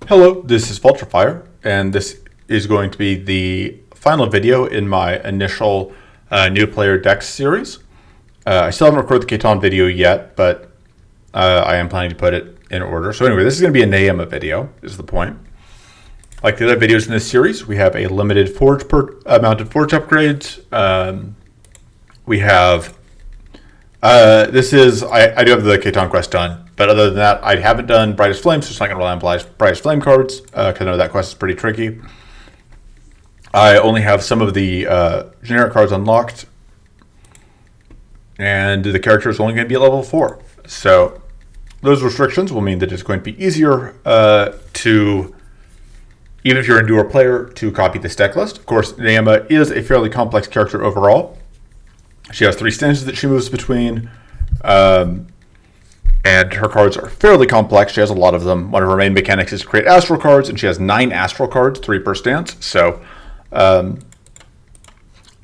Hello, this is Vulturefire, and this is going to be the final video in my initial new player decks series. I still haven't recorded the Catan video yet, but I am planning to put it in order. So anyway, this is going to be a Nayema video, is the point. Like the other videos in this series, we have a limited mounted forge upgrades. We have, I do have the Catan quest done. But other than that, I haven't done Brightest Flame, so it's not going to rely on Brightest Flame cards, because I know that quest is pretty tricky. I only have some of the generic cards unlocked, and the character is only going to be at level 4. So those restrictions will mean that it's going to be easier to, even if you're a newer player, to copy this deck list. Of course, Nayema is a fairly complex character overall. She has 3 stances that she moves between. And her cards are fairly complex. She has a lot of them. One of her main mechanics is to create astral cards, and she has 9 astral cards, 3 per stance. So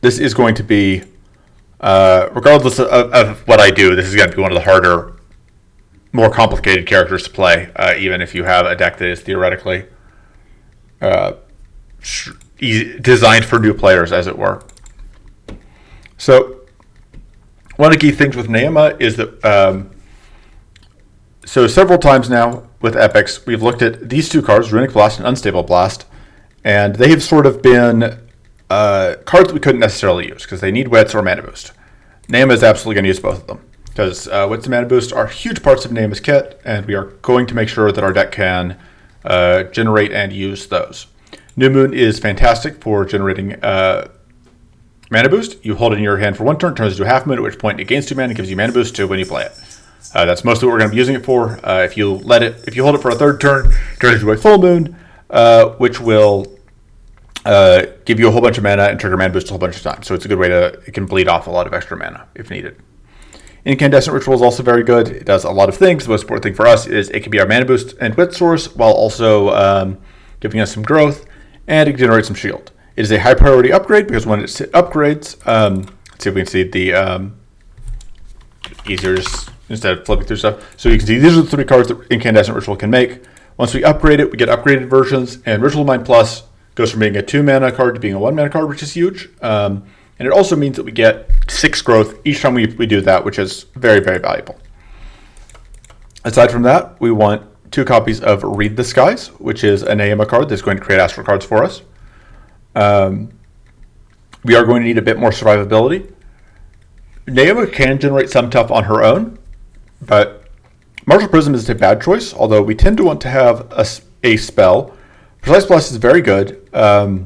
this is going to be, regardless of what I do, this is going to be one of the harder, more complicated characters to play, even if you have a deck that is theoretically designed for new players, as it were. So one of the key things with Nayema is that so several times now with epics, we've looked at these 2 cards, Runic Blast and Unstable Blast, and they have sort of been cards that we couldn't necessarily use because they need Wits or Mana Boost. Nayema is absolutely going to use both of them because Wits and Mana Boost are huge parts of Nayema's kit, and we are going to make sure that our deck can generate and use those. New Moon is fantastic for generating Mana Boost. You hold it in your hand for 1 turn, turns into a half moon, at which point it gains 2 mana and gives you Mana Boost 2 when you play it. That's mostly what we're going to be using it for. If you hold it for a 3rd turn, it turns into a full moon, which will give you a whole bunch of mana and trigger Mana Boost a whole bunch of times. So it's a good way it can bleed off a lot of extra mana if needed. Incandescent Ritual is also very good. It does a lot of things. The most important thing for us is it can be our Mana Boost and Wit source while also giving us some growth, and it can generate some shield. It is a high priority upgrade because when it upgrades, let's see if we can see the easier just instead of flipping through stuff. So you can see these are the 3 cards that Incandescent Ritual can make. Once we upgrade it, we get upgraded versions, and Ritual Mind Plus goes from being a 2 mana card to being a 1 mana card, which is huge. And it also means that we get 6 growth each time we do that, which is very, very valuable. Aside from that, we want 2 copies of Read the Skies, which is a Nayema card that's going to create astral cards for us. We are going to need a bit more survivability. Nayema can generate some tough on her own, but Martial Prism is a bad choice, although we tend to want to have a spell. Precise Blast is very good. I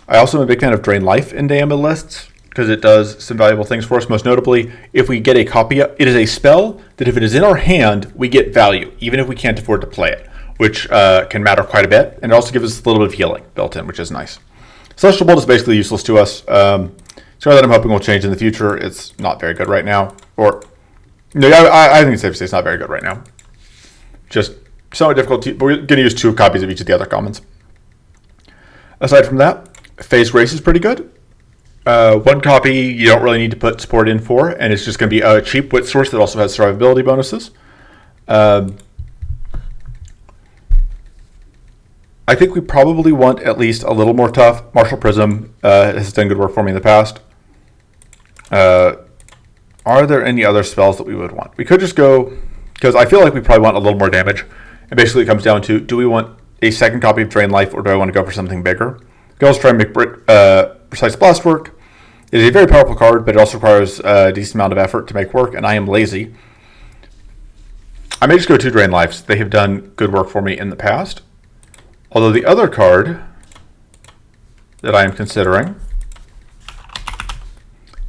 also am a big fan of Drain Life in Nayema lists because it does some valuable things for us. Most notably, if we get a copy, it is a spell that if it is in our hand, we get value, even if we can't afford to play it, which can matter quite a bit. And it also gives us a little bit of healing built in, which is nice. Celestial Bolt is basically useless to us. So that I'm hoping will change in the future. It's not very good right now. I think it's safe to say it's not very good right now. Just somewhat difficult, but we're going to use 2 copies of each of the other commons. Aside from that, Phase Grace is pretty good. 1 copy you don't really need to put support in for, and it's just going to be a cheap Wit source that also has survivability bonuses. I think we probably want at least a little more tough. Martial Prism has done good work for me in the past. Are there any other spells that we would want? We could just go, because I feel like we probably want a little more damage. And basically it comes down to, do we want a 2nd copy of Drain Life, or do I want to go for something bigger? We can also try and make Precise Blast work. It is a very powerful card, but it also requires a decent amount of effort to make work, and I am lazy. I may just go 2 Drain Lives. They have done good work for me in the past. Although the other card that I am considering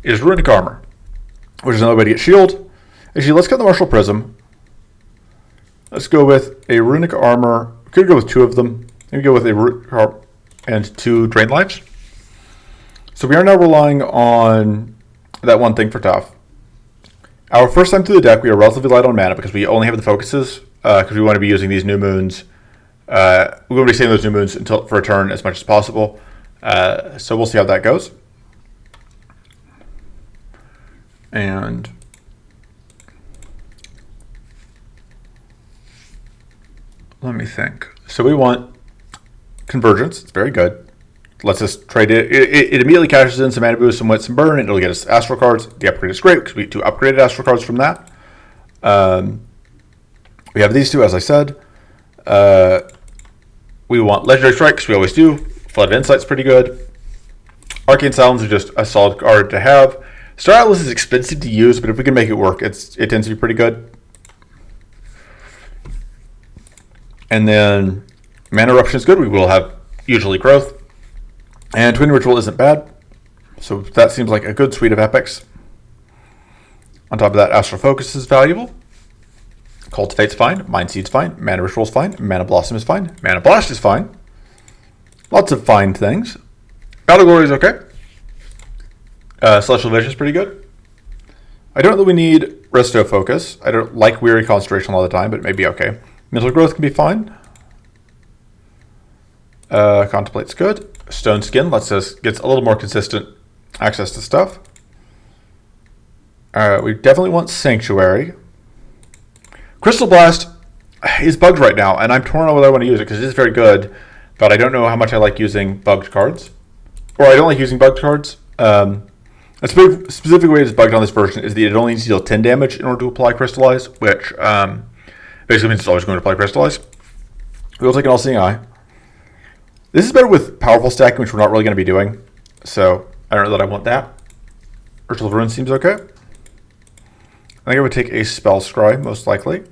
is Runic Armor, which is another way to get shield. Actually, let's get the Martial Prism. Let's go with a Runic Armor. We could go with 2 of them. Maybe go with a Runic Armor and 2 Drain Lives. So we are now relying on that 1 thing for tough. Our first time through the deck, we are relatively light on mana because we only have the focuses because we want to be using these new moons. We're going to be saving those new moons for a turn as much as possible. So we'll see how that goes. And let me think. So we want convergence. It's very good. Lets us trade it. It immediately cashes in some mana boost, some wit, some burn, and it'll get us astral cards. The upgrade is great because we get 2 upgraded astral cards from that. We have these two, as I said. We want legendary strikes. We always do. Flood of Insight's pretty good. Arcane Silence is just a solid card to have. Star Atlas is expensive to use, but if we can make it work, it tends to be pretty good. And then Mana Eruption is good. We will have usually growth. And Twin Ritual isn't bad. So that seems like a good suite of epics. On top of that, Astral Focus is valuable. Cultivate's fine. Mind Seed's fine. Mana Ritual's fine. Mana Blossom is fine. Mana Blast is fine. Lots of fine things. Battle Glory is okay. Celestial Vision is pretty good. I don't know that we need Resto Focus. I don't like Weary Concentration all the time, but it may be okay. Mental Growth can be fine. Contemplate's good. Stone Skin gets a little more consistent access to stuff. We definitely want Sanctuary. Crystal Blast is bugged right now, and I'm torn on whether I want to use it because it is very good, but I don't know how much I like using bugged cards. Or I don't like using bugged cards. A specific way it's bugged on this version is that it only needs to deal 10 damage in order to apply Crystallize, which basically means it's always going to apply Crystallize. We'll take an All-Seeing Eye. This is better with powerful stacking, which we're not really going to be doing. So I don't know that I want that. Ritual of Ruin seems okay. I think I would take a Spell Scry, most likely.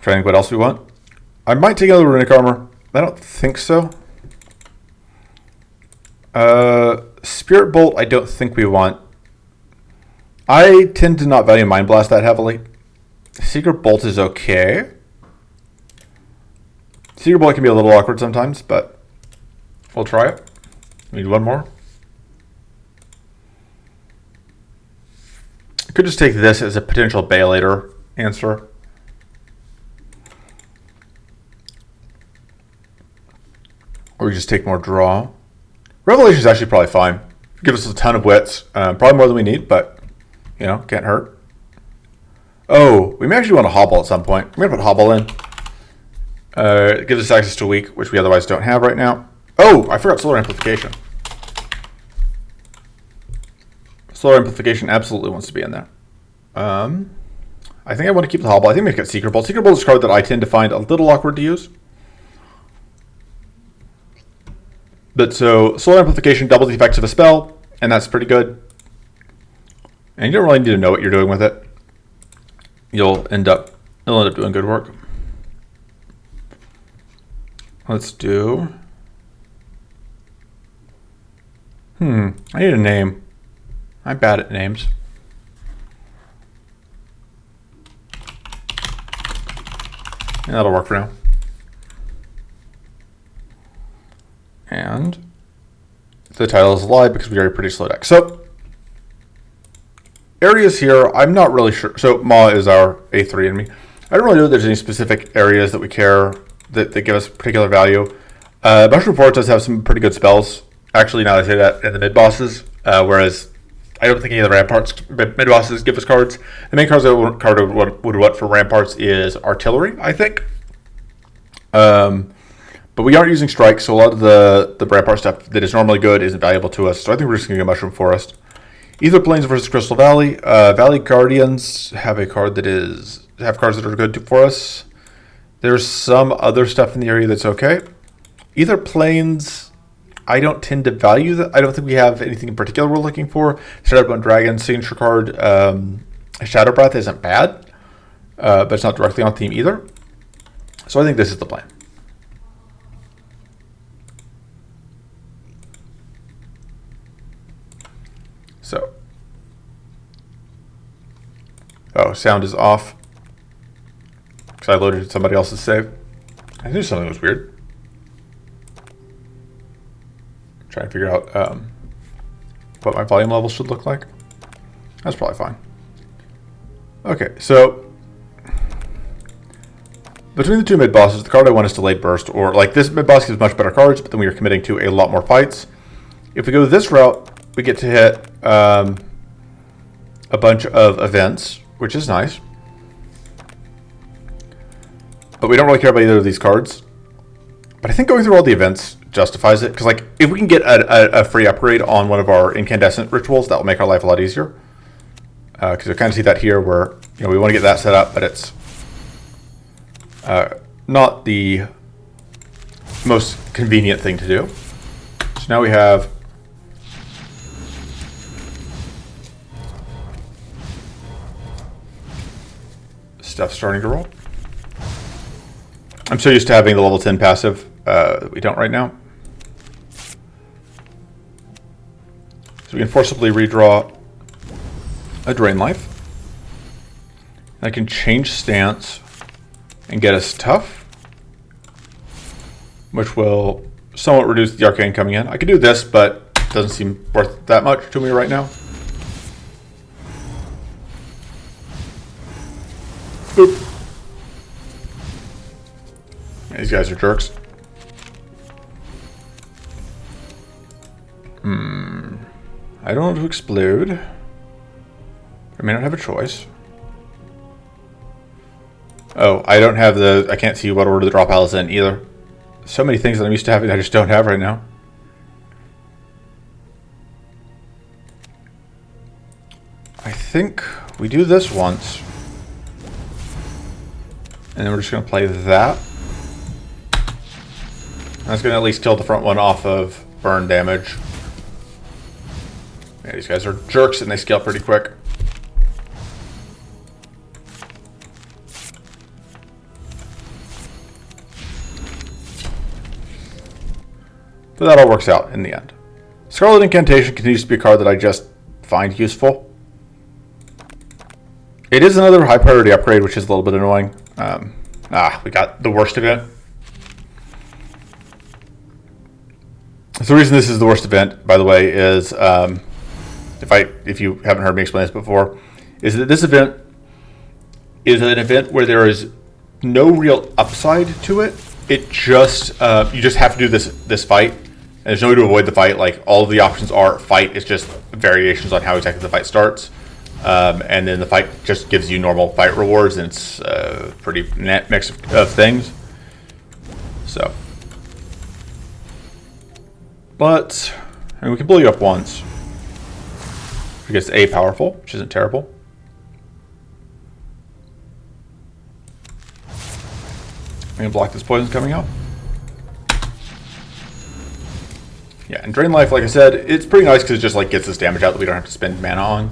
Trying to think what else we want. I might take another Runic Armor. I don't think so. Spirit Bolt, I don't think we want. I tend to not value Mind Blast that heavily. Secret Bolt is okay. Secret Bolt can be a little awkward sometimes, but we'll try it. We need one more. I could just take this as a potential Bailator answer. Or we just take more draw. Revelation is actually probably fine. Give us a ton of wits. Probably more than we need, but, you know, can't hurt. Oh, we may actually want to Hobble at some point. I'm going to put Hobble in. It gives us access to Weak, which we otherwise don't have right now. Oh, I forgot Solar Amplification. Solar Amplification absolutely wants to be in there. I think I want to keep the Hobble. I think we get Secret Bolt. Secret Bolt is a card that I tend to find a little awkward to use. But so, Solar Amplification doubles the effects of a spell, and that's pretty good. And you don't really need to know what you're doing with it. It'll end up doing good work. Let's do... I need a name. I'm bad at names. And that'll work for now. And the title is a lie because we are a pretty slow deck. So, areas here, I'm not really sure. So, Ma is our A3 enemy. I don't really know if there's any specific areas that we care that give us particular value. Mushroom Forest does have some pretty good spells. Actually, now that I say that, in the mid-bosses, whereas I don't think any of the Ramparts mid-bosses give us cards. The main cards that would want for Ramparts is Artillery, I think. But we aren't using strikes, so a lot of the Rampart stuff that is normally good isn't valuable to us. So I think we're just going to go Mushroom Forest. Ether Plains versus Crystal Valley. Valley Guardians have cards that are good for us. There's some other stuff in the area that's okay. Ether Plains, I don't tend to value that. I don't think we have anything in particular we're looking for. Shadowbone Dragon signature card. Shadow Breath isn't bad, but it's not directly on theme either. So I think this is the plan. So, sound is off because I loaded somebody else's save. I knew something was weird. Trying to figure out what my volume level should look like. That's probably fine. Okay, so between the two mid bosses, the card I want is Delayed Burst, or like this mid boss gives much better cards, but then we are committing to a lot more fights. If we go this route, we get to hit a bunch of events, which is nice. But we don't really care about either of these cards. But I think going through all the events justifies it. Because like, if we can get a free upgrade on one of our incandescent rituals, that will make our life a lot easier. Because I kind of see that here where, you know, we want to get that set up, but it's not the most convenient thing to do. So now we have stuff starting to roll. I'm so used to having the level 10 passive. We don't right now. So we can forcibly redraw a Drain Life. I can change stance and get us tough, which will somewhat reduce the arcane coming in. I could do this, but it doesn't seem worth that much to me right now. Boop. These guys are jerks. I don't want to explode. I may not have a choice. Oh, I don't have the... I can't see what order the draw pile is in either. So many things that I'm used to having I just don't have right now. I think we do this once. And then we're just going to play that. That's going to at least kill the front one off of burn damage. Yeah, these guys are jerks and they scale pretty quick. But that all works out in the end. Scarlet Incantation continues to be a card that I just find useful. It is another high priority upgrade, which is a little bit annoying. We got the worst event. So the reason this is the worst event, by the way, is if you haven't heard me explain this before, is that this event is an event where there is no real upside to it. It just you just have to do this fight. And there's no way to avoid the fight. Like, all of the options are fight. It's just variations on how exactly the fight starts. And then the fight just gives you normal fight rewards, and it's a pretty net mix of things. So, but I mean, we can blow you up once. Because it's A, powerful, which isn't terrible. I'm gonna block this poison coming out. Yeah, and Drain Life, like I said, it's pretty nice because it just like gets this damage out that we don't have to spend mana on.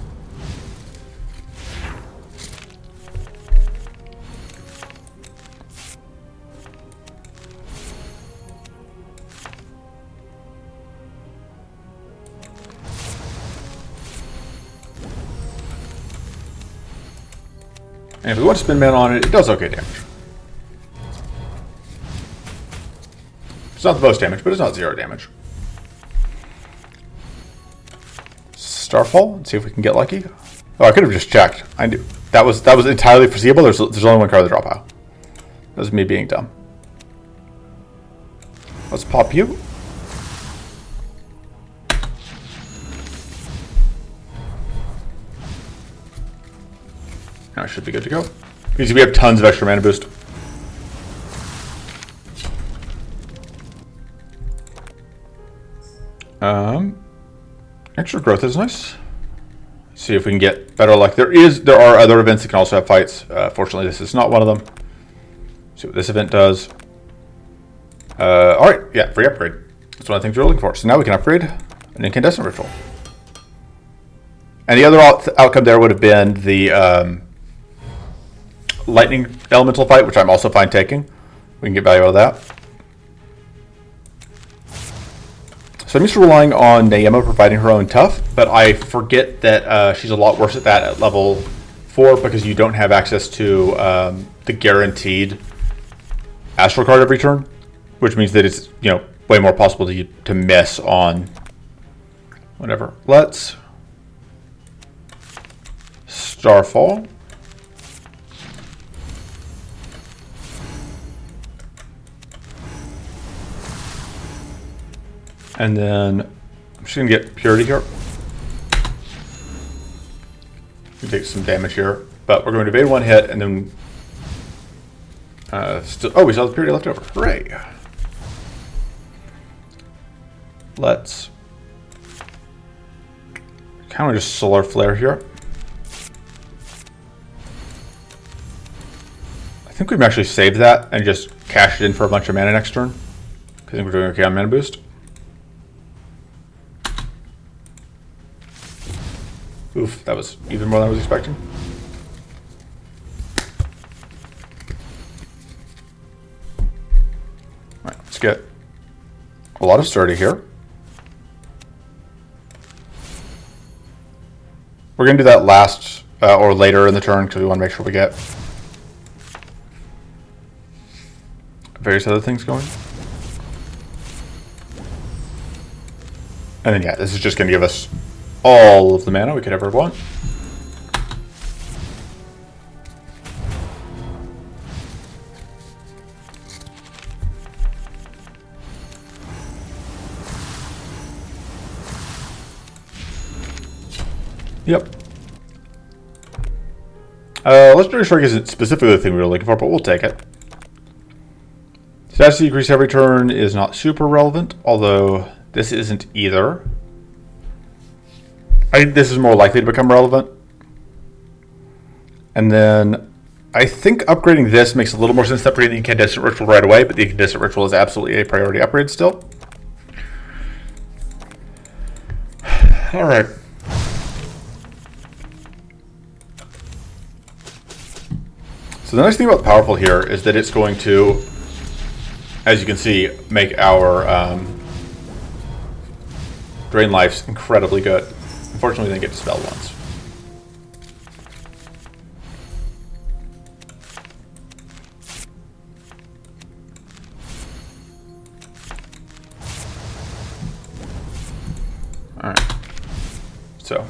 And if we want to spend mana on it, it does okay damage. It's not the most damage, but it's not 0 damage. Starfall, let's see if we can get lucky. Oh, I could have just checked. I knew that was entirely foreseeable. There's only one card in the draw pile. That was me being dumb. Let's pop you. Now I should be good to go. Because we have tons of extra mana boost. Extra growth is nice. See if we can get better luck. There are other events that can also have fights. Fortunately, this is not one of them. See what this event does. All right, yeah, free upgrade. That's one of the things we're looking for. So now we can upgrade an incandescent ritual. And the other outcome there would have been the lightning elemental fight, which I'm also fine taking. We can get value out of that. So I'm used to relying on Nayema providing her own tough, but I forget that she's a lot worse at that at level 4 because you don't have access to the guaranteed astral card every turn, which means that it's way more possible to miss on whatever. Let's Starfall. And then I'm just going to get Purity here. We take some damage here, but we're going to evade one hit and then Oh, we saw the period left over. Hooray! Let's kind of just solar flare here. I think we've actually saved that and just cashed it in for a bunch of mana next turn. I think we're doing okay on mana boost. Oof, that was even more than I was expecting. Alright, let's get a lot of sturdy here. We're going to do that last or later in the turn because we want to make sure we get various other things going. And then yeah, this is just going to give us all of the mana we could ever want. Yep. Legendary Strike isn't specifically the thing we were looking for, but we'll take it. Stats decrease every turn is not super relevant, although this isn't either. I think this is more likely to become relevant. And then I think upgrading this makes a little more sense than upgrading the Incandescent Ritual right away, but the Incandescent Ritual is absolutely a priority upgrade still. Alright. So the nice thing about Powerful here is that it's going to, as you can see, make our Drain Lives incredibly good. Unfortunately, we didn't get Dispelled once. Alright. So.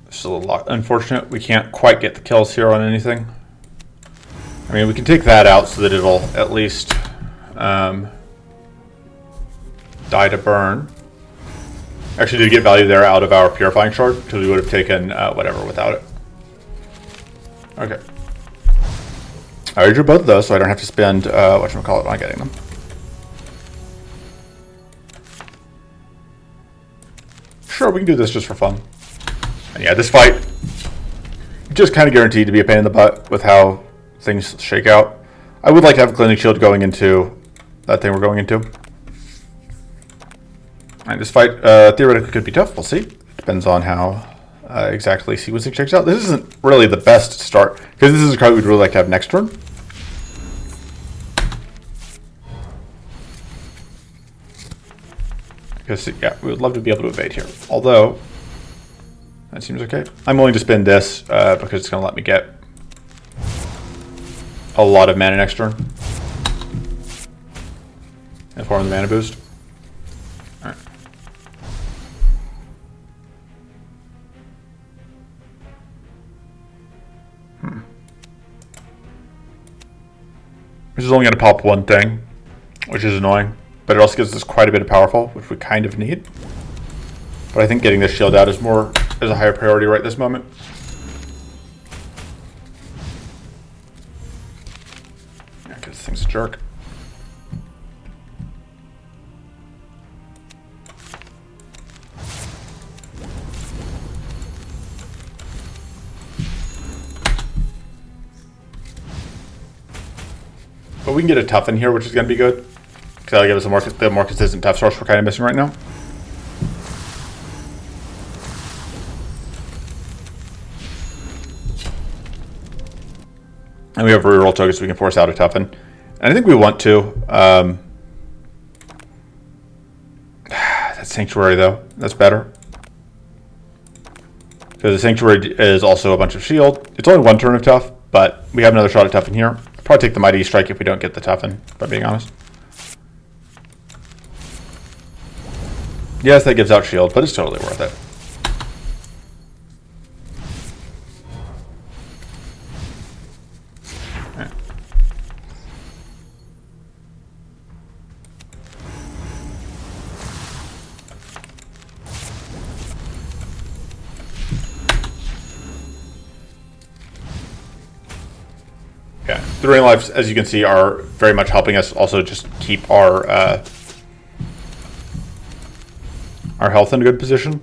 It's a little unfortunate. We can't quite get the kills here on anything. I mean, we can take that out so that it'll at least die to burn. Actually, did get value there out of our Purifying Shard because we would have taken whatever without it. Okay. I already drew both of those, so I don't have to spend whatchamacallit on getting them. Sure, we can do this just for fun. And yeah, this fight just kind of guaranteed to be a pain in the butt with how things shake out. I would like to have a Cleansing Shield going into that thing we're going into. And this fight theoretically could be tough. We'll see. Depends on how exactly sequencing checks out. This isn't really the best start because this is a card we'd really like to have next turn. Because yeah, we would love to be able to evade here. Although that seems okay. I'm willing to spend this because it's going to let me get a lot of mana next turn in the form of the mana boost. All right. This is only going to pop one thing, which is annoying, but it also gives us quite a bit of powerful, which we kind of need. But I think getting this shield out is a higher priority right this moment. Yeah, because this thing's a jerk. But we can get a tough in here, which is going to be good. Because that'll give us the more consistent tough source we're kind of missing right now. And we have reroll tokens so we can force out a toughen. And I think we want to. That's Sanctuary though. That's better. Because the Sanctuary is also a bunch of shield. It's only one turn of tough, but we have another shot at toughen here. I'll probably take the Mighty Strike if we don't get the toughen, if I'm being honest. Yes, that gives out shield, but it's totally worth it. Yeah, the Drain Lives, as you can see, are very much helping us also just keep our health in a good position.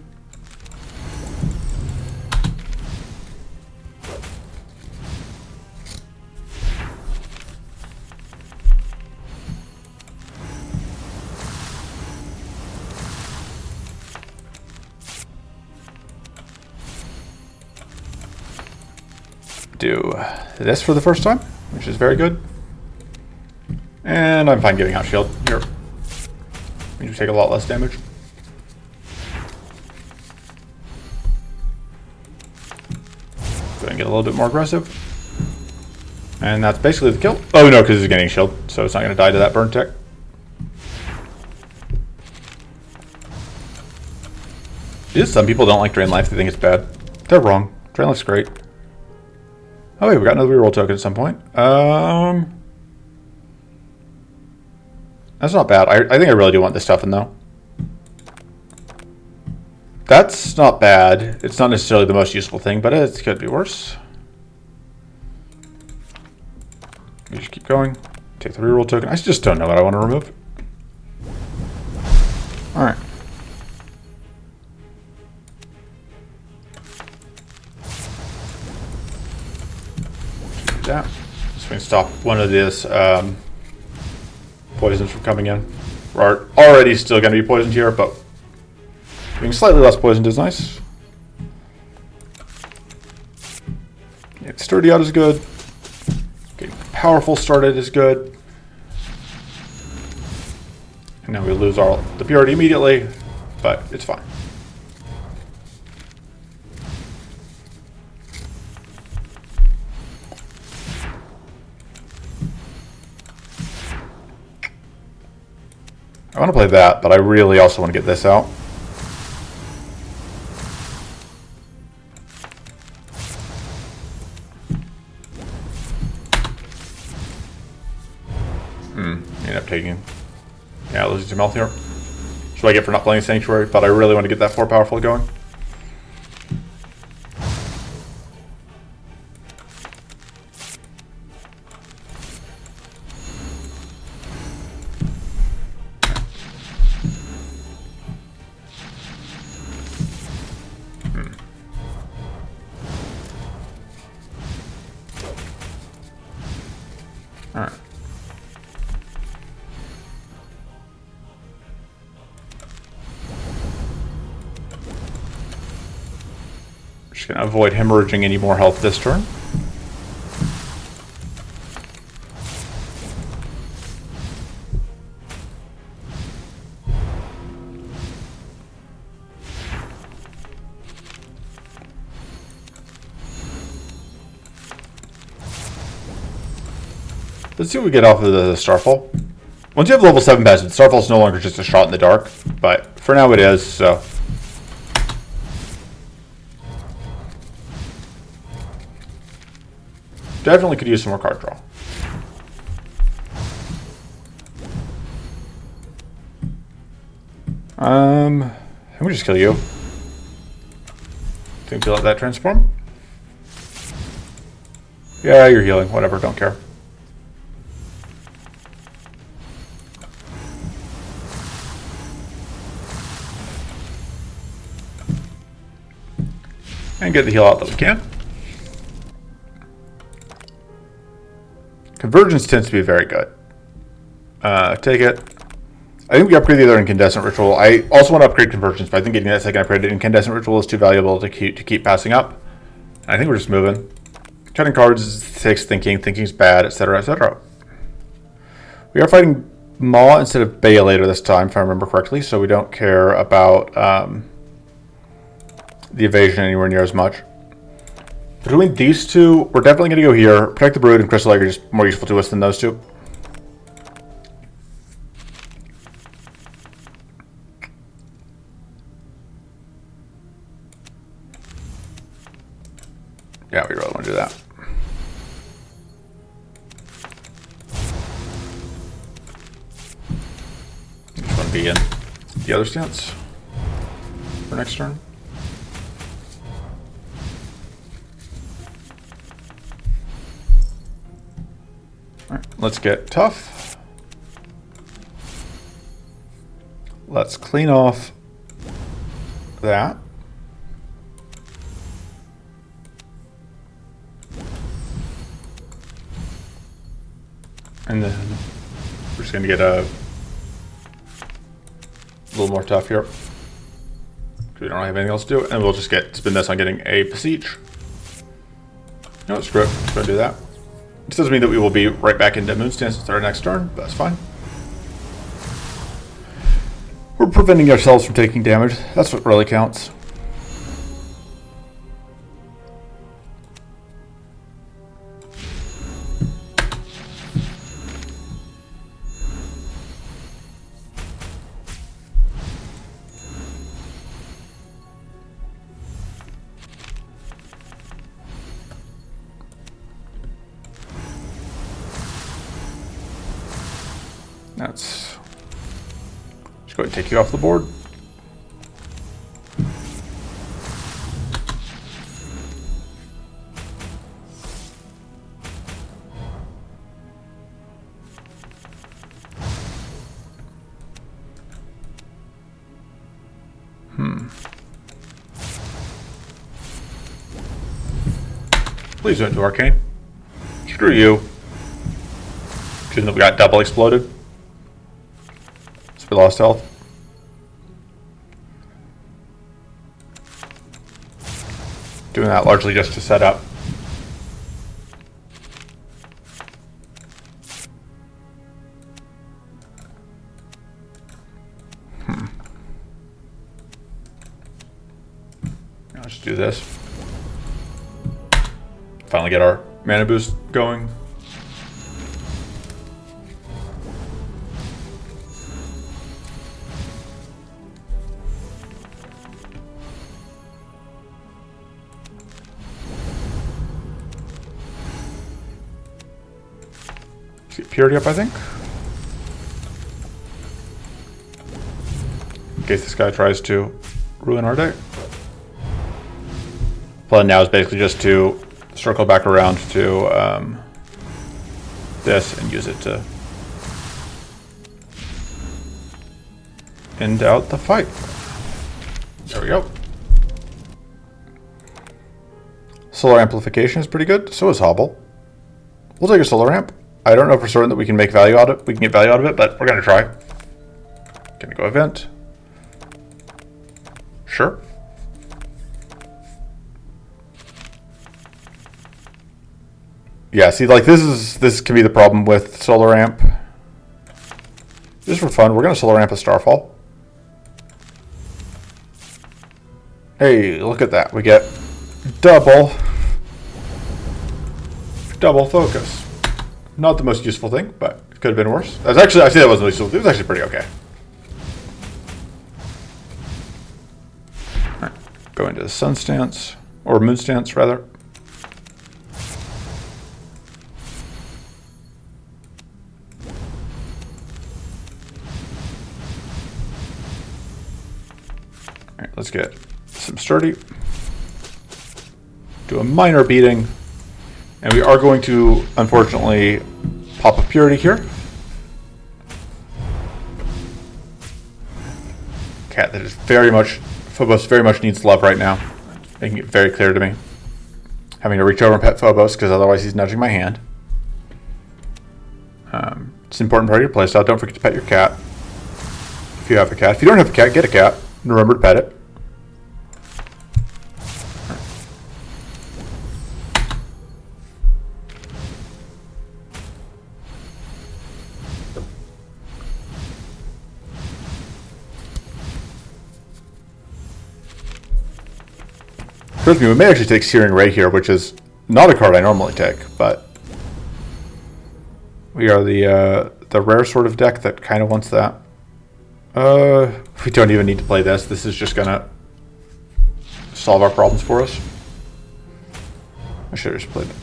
Do this for the first time, which is very good. And I'm fine giving out shield here. You take a lot less damage. Go and get a little bit more aggressive. And that's basically the kill. Oh no, because he's getting shield, so it's not going to die to that burn tech. Some people don't like Drain Life, they think it's bad. They're wrong. Drain Life's great. Oh wait, we got another reroll token at some point. That's not bad. I think I really do want this stuff in though. That's not bad. It's not necessarily the most useful thing, but it could be worse. We just keep going. Take the reroll token. I just don't know what I want to remove. Alright. That. So we can stop one of this poisons from coming in. We're already still going to be poisoned here, but being slightly less poisoned is nice. Getting sturdy out is good. Getting powerful started is good. And now we lose the purity immediately, but it's fine. I want to play that, but I really also want to get this out. End up taking... Yeah, losing some health here. That's what I get for not playing Sanctuary, but I really want to get that 4 powerful going. Alright. Just going to avoid hemorrhaging any more health this turn. Let's see what we get off of the Starfall. Once you have level 7 passive, Starfall is no longer just a shot in the dark, but for now it is, so. Definitely could use some more card draw. Let me just kill you. Think you let that transform? Yeah, you're healing, whatever, don't care. And get the heal out that we can. Convergence tends to be very good. Take it. I think we upgrade the other Incandescent Ritual. I also want to upgrade Convergence, but I think getting that second upgrade to Incandescent Ritual is too valuable to keep passing up. I think we're just moving. Cutting cards takes thinking. Thinking's bad, etc., etc. We are fighting Maw instead of Bea later this time, if I remember correctly, so we don't care about the evasion anywhere near as much. Between these two, we're definitely going to go here. Protect the Brood and Crystal Egg are just more useful to us than those two. Yeah, we really want to do that. Just want to be in the other stance for next turn. All right, let's get tough. Let's clean off that. And then we're just going to get a little more tough here. We don't have anything else to do. And we'll just spend this on getting a besiege. No, screw it. Let's go do that. This doesn't mean that we will be right back into moon stance at our next turn, but that's fine. We're preventing ourselves from taking damage. That's what really counts. That's just go ahead and take you off the board. Please don't do arcane. Screw you. Shouldn't have got double exploded. We lost health. Doing that largely just to set up. Let's do this. Finally get our mana boost going. Get purity up, I think. In case this guy tries to ruin our day. Plan now is basically just to circle back around to this and use it to end out the fight. There we go. Solar amplification is pretty good. So is Hobble. We'll take a solar amp. I don't know for certain that we can make value out of it. We can get value out of it, but we're gonna try. Gonna go event. Sure. Yeah, see, like this can be the problem with solar amp. Just for fun, we're gonna solar amp a Starfall. Hey, look at that. We get double focus. Not the most useful thing, but it could have been worse. I say that wasn't useful. It was actually pretty okay. All right, go into the sun stance, or moon stance rather. All right, let's get some sturdy. Do a minor beating. And we are going to, unfortunately, pop a purity here. Cat that is Phobos very much needs love right now. Making it very clear to me. Having to reach over and pet Phobos because otherwise he's nudging my hand. It's an important part of your playstyle. Don't forget to pet your cat. If you have a cat. If you don't have a cat, get a cat. And remember to pet it. Trust me, we may actually take Searing Ray here, which is not a card I normally take, but we are the rare sort of deck that kind of wants that. We don't even need to play this. This is just gonna solve our problems for us. I should have just played it.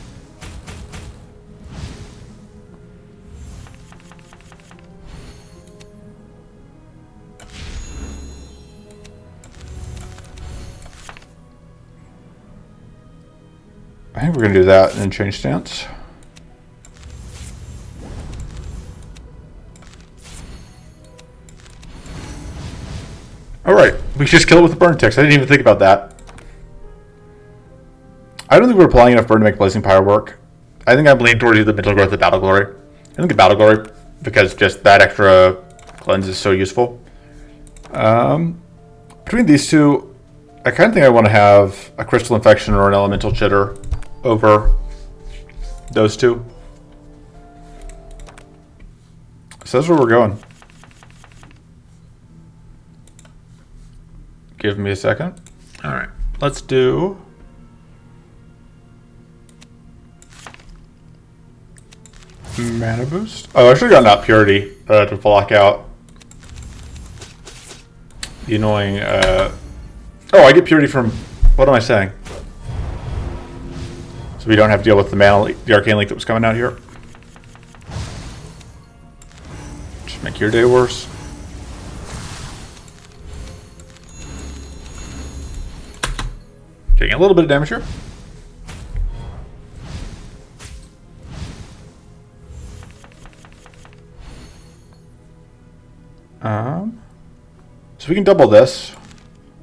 I think we're going to do that and then change stance. Alright, we just kill it with the burn ticks. I didn't even think about that. I don't think we're applying enough burn to make Blazing Pyre work. I think I'm leaning towards the Mental Growth of Battle Glory. I think the Battle Glory, because just that extra cleanse is so useful. Between these two, I kind of think I want to have a Crystal Infection or an Elemental Chitter over those two. So that's where we're going. Give me a second. All right, let's do... Mana boost. Oh, I should have gotten out Purity to block out the annoying... Oh, I get Purity from... What am I saying? So we don't have to deal with the mana leak, the Arcane Leak that was coming out here. Just make your day worse. Taking a little bit of damage here. So we can double this,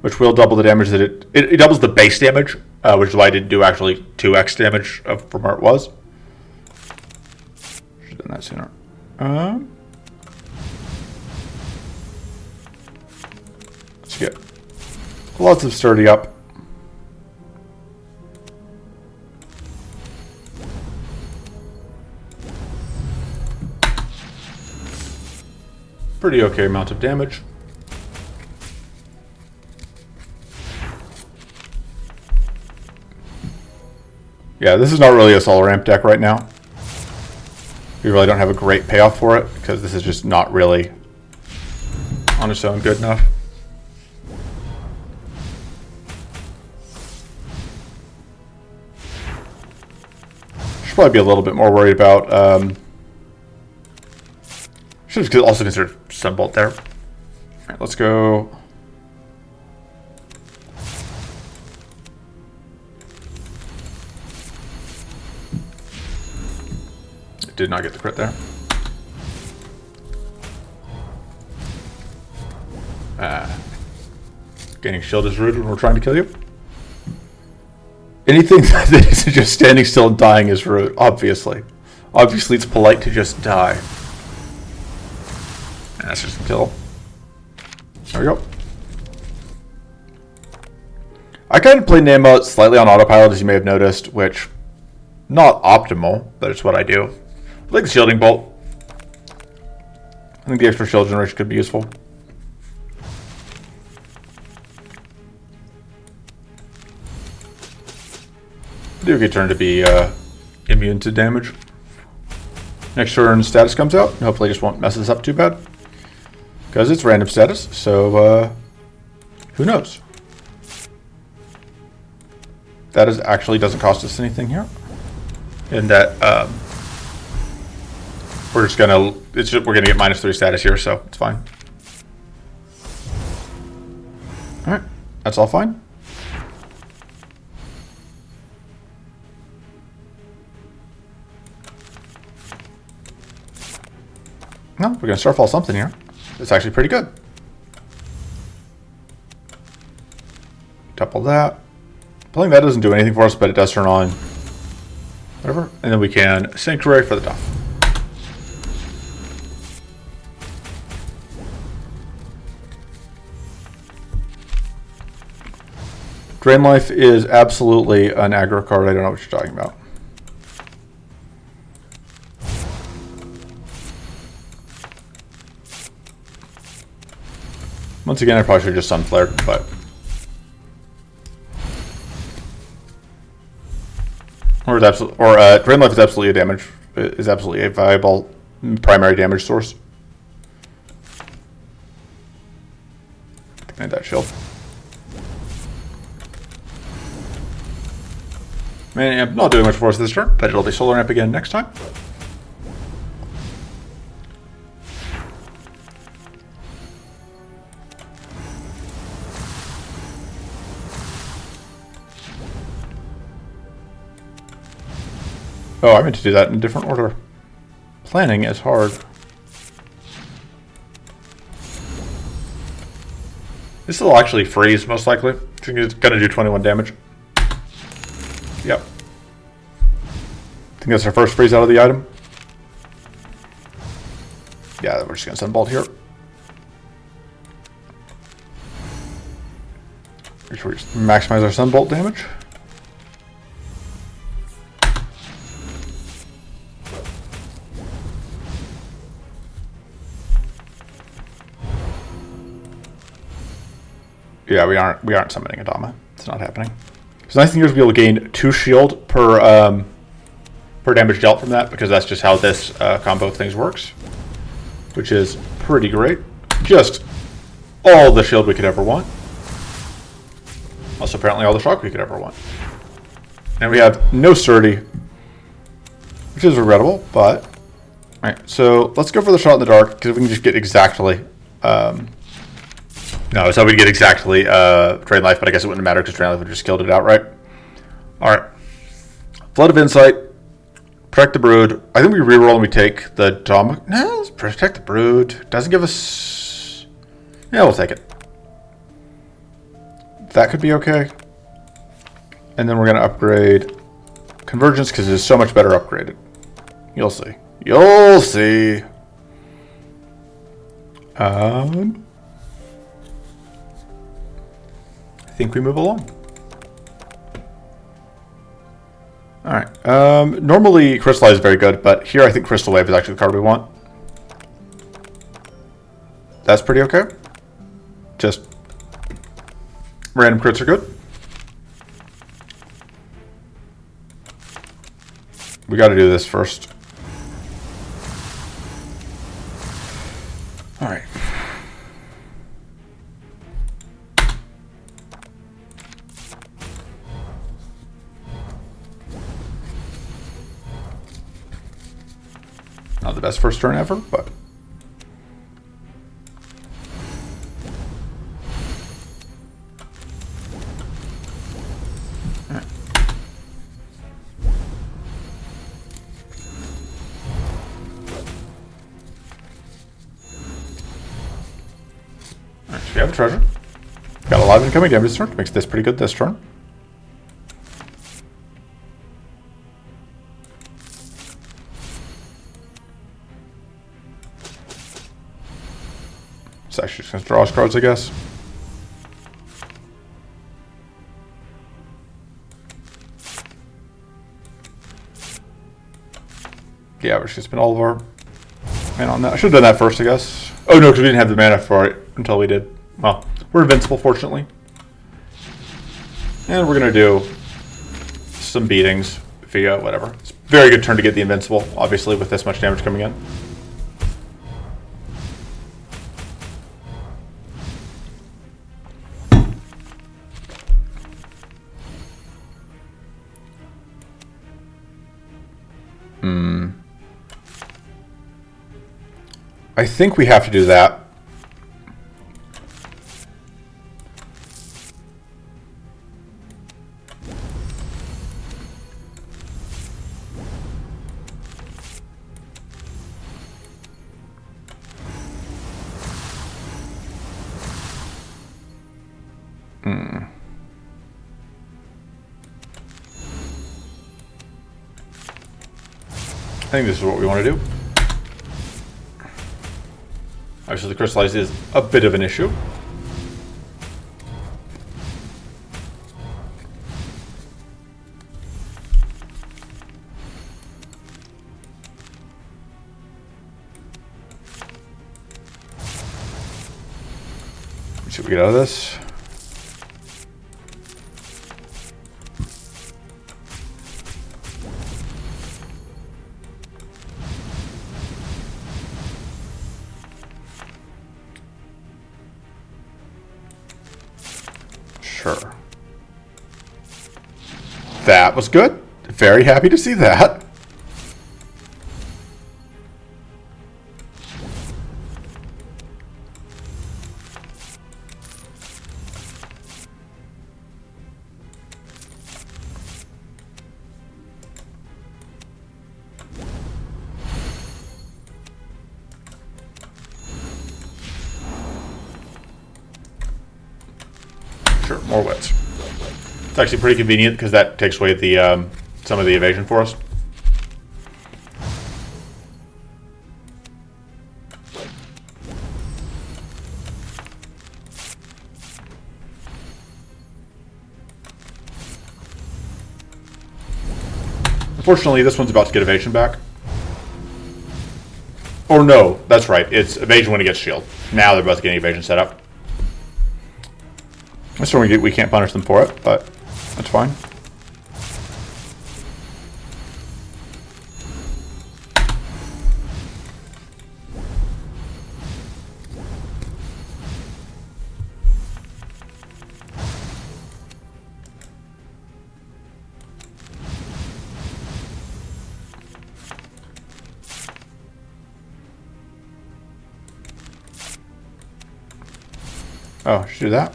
which will double the damage that it doubles the base damage, which is why I didn't do actually 2x damage from where it was. Should have done that sooner. Let's get lots of sturdy up. Pretty okay amount of damage. Yeah, this is not really a solar ramp deck right now. We really don't have a great payoff for it because this is just not really on its own good enough. Should probably be a little bit more worried about. Should have also considered Sunbolt there. All right, let's go. Did not get the crit there. Gaining shield is rude when we're trying to kill you. Anything that isn't just standing still and dying is rude, obviously. Obviously it's polite to just die. And that's just a kill. There we go. I kind of play Nayema slightly on autopilot, as you may have noticed, which not optimal, but it's what I do. I like the shielding bolt. I think the extra shield generation could be useful. Do get turn to be immune to damage. Next turn status comes out. Hopefully it just won't mess this up too bad. Because it's random status, so who knows? That is actually doesn't cost us anything here. And that we're just gonna we're gonna get -3 status here, so it's fine. Alright, that's all fine. No, we're gonna Starfall something here. It's actually pretty good. Double that. I think that doesn't do anything for us, but it does turn on whatever. And then we can Sanctuary for the top. Drain Life is absolutely an aggro card. I don't know what you're talking about. Once again, I probably should have just Sunflared, but... Drain Life is absolutely a damage. Is absolutely a viable primary damage source. I need that shield. Man, I'm not doing much for us this turn, but it'll be Solar Ramp again next time. Oh, I meant to do that in a different order. Planning is hard. This will actually freeze, most likely. I think it's going to do 21 damage. Yep. I think that's our first freeze out of the item. Yeah, we're just going to Sunbolt here. Make sure we maximize our Sunbolt damage. Yeah, we aren't summoning Adama. It's not happening. So the nice thing here is we'll be able to gain 2 shield per damage dealt from that, because that's just how this combo of things works, which is pretty great. Just all the shield we could ever want. Also, apparently, all the shock we could ever want. And we have no sturdy, which is regrettable, but alright. So let's go for the shot in the dark, because we can just get exactly. No, so we'd get exactly Drain Life, but I guess it wouldn't matter because Drain Life would just killed it outright. Alright. Flood of Insight. Protect the Brood. I think we reroll and we take the Dom. No, let's Protect the Brood. Doesn't give us... Yeah, we'll take it. That could be okay. And then we're going to upgrade Convergence because it is so much better upgraded. You'll see. You'll see. I think we move along. Alright. Normally Crystallize is very good, but here I think Crystal Wave is actually the card we want. That's pretty okay. Just random crits are good. We got to do this first. Alright. Not the best first turn ever, but... Alright. Alright, so we have a treasure. Got a lot of incoming damage this turn. Makes this pretty good this turn. It's actually just going to draw us cards, I guess. Yeah, we're just going to spend all of our mana on that. I should have done that first, I guess. Oh, no, because we didn't have the mana for it until we did. Well, we're invincible, fortunately. And we're going to do some beatings via whatever. It's a very good turn to get the invincible, obviously, with this much damage coming in. I think we have to do that. I think this is what we want to do. Obviously, the Crystallize is a bit of an issue. Let's see what we get out of this. Sure. That was good. Very happy to see that. more wits. It's actually pretty convenient because that takes away the some of the evasion for us. Unfortunately, this one's about to get evasion back. Or no, that's right. It's evasion when it gets shield. Now they're both getting evasion set up. That's where we can't punish them for it, but that's fine. Oh, should do that.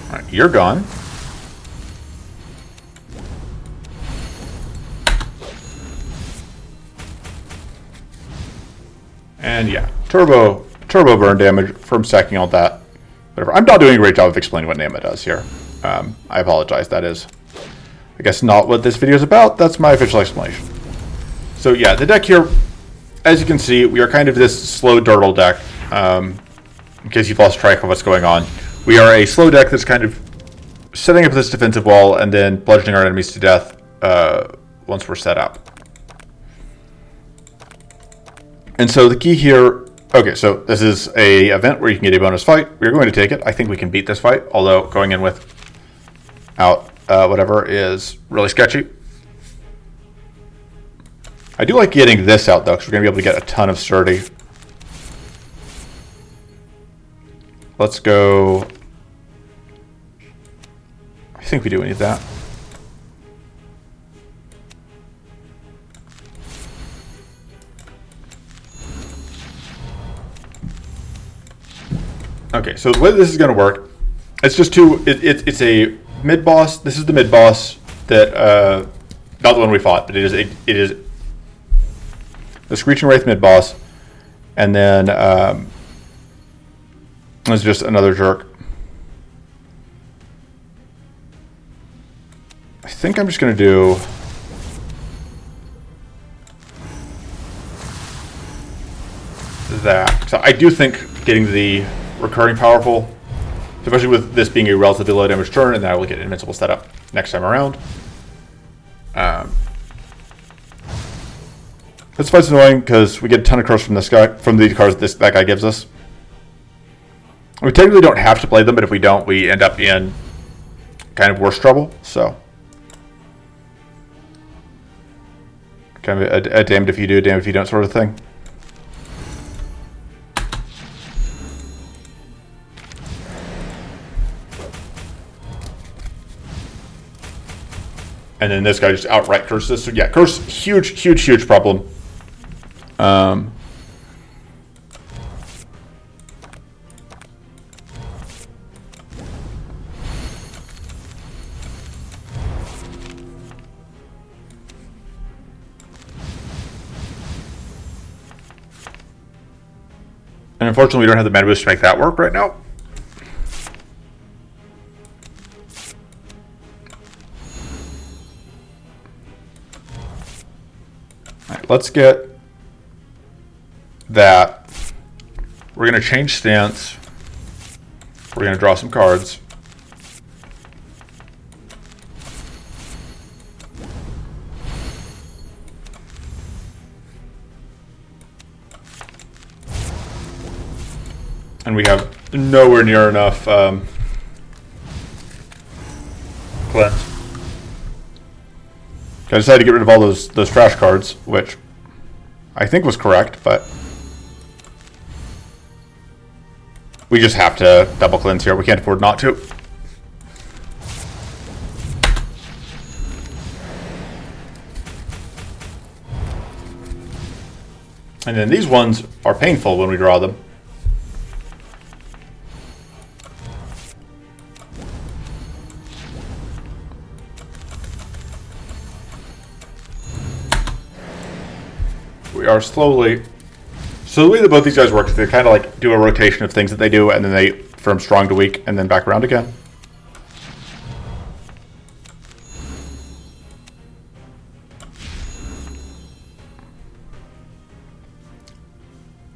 All right, you're gone. And yeah, turbo burn damage from stacking all that. Whatever. I'm not doing a great job of explaining what Nayema does here. I apologize. That is, I guess, not what this video is about. That's my official explanation. So yeah, the deck here, as you can see, we are kind of this slow durdle deck. In case you've lost track of what's going on, we are a slow deck that's kind of setting up this defensive wall and then bludgeoning our enemies to death once we're set up. And so the key here, okay, so this is a event where you can get a bonus fight. We're going to take it. I think we can beat this fight, although going in without whatever is really sketchy. I do like getting this out though, because we're going to be able to get a ton of sturdy. Let's go. I think we do need that. Okay, so the way this is going to work, it's just it's a mid boss. This is the mid boss that not the one we fought, but it is the Screeching Wraith mid boss, and then there's just another jerk. I think I'm just going to do that. So I do think getting the recurring powerful, especially with this being a relatively low damage turn, and then I will get invincible set up next time around. This fight's annoying because we get a ton of cards from this guy, from the cards that guy gives us. We technically don't have to play them, but if we don't, we end up in kind of worse trouble. So, kind of a damned if you do, damned if you don't sort of thing. And then this guy just outright curses. So yeah, curse, huge problem. And unfortunately, we don't have the mana boost to make that work right now. All right, let's get that. We're going to change stance. We're going to draw some cards. And we have nowhere near enough cleanse. I decided to get rid of all those trash cards, which I think was correct, but we just have to double cleanse here. We can't afford not to. And then these ones are painful when we draw them. we are slowly. So the way that both these guys work is they kind of like do a rotation of things that they do, and then they from strong to weak, and then back around again.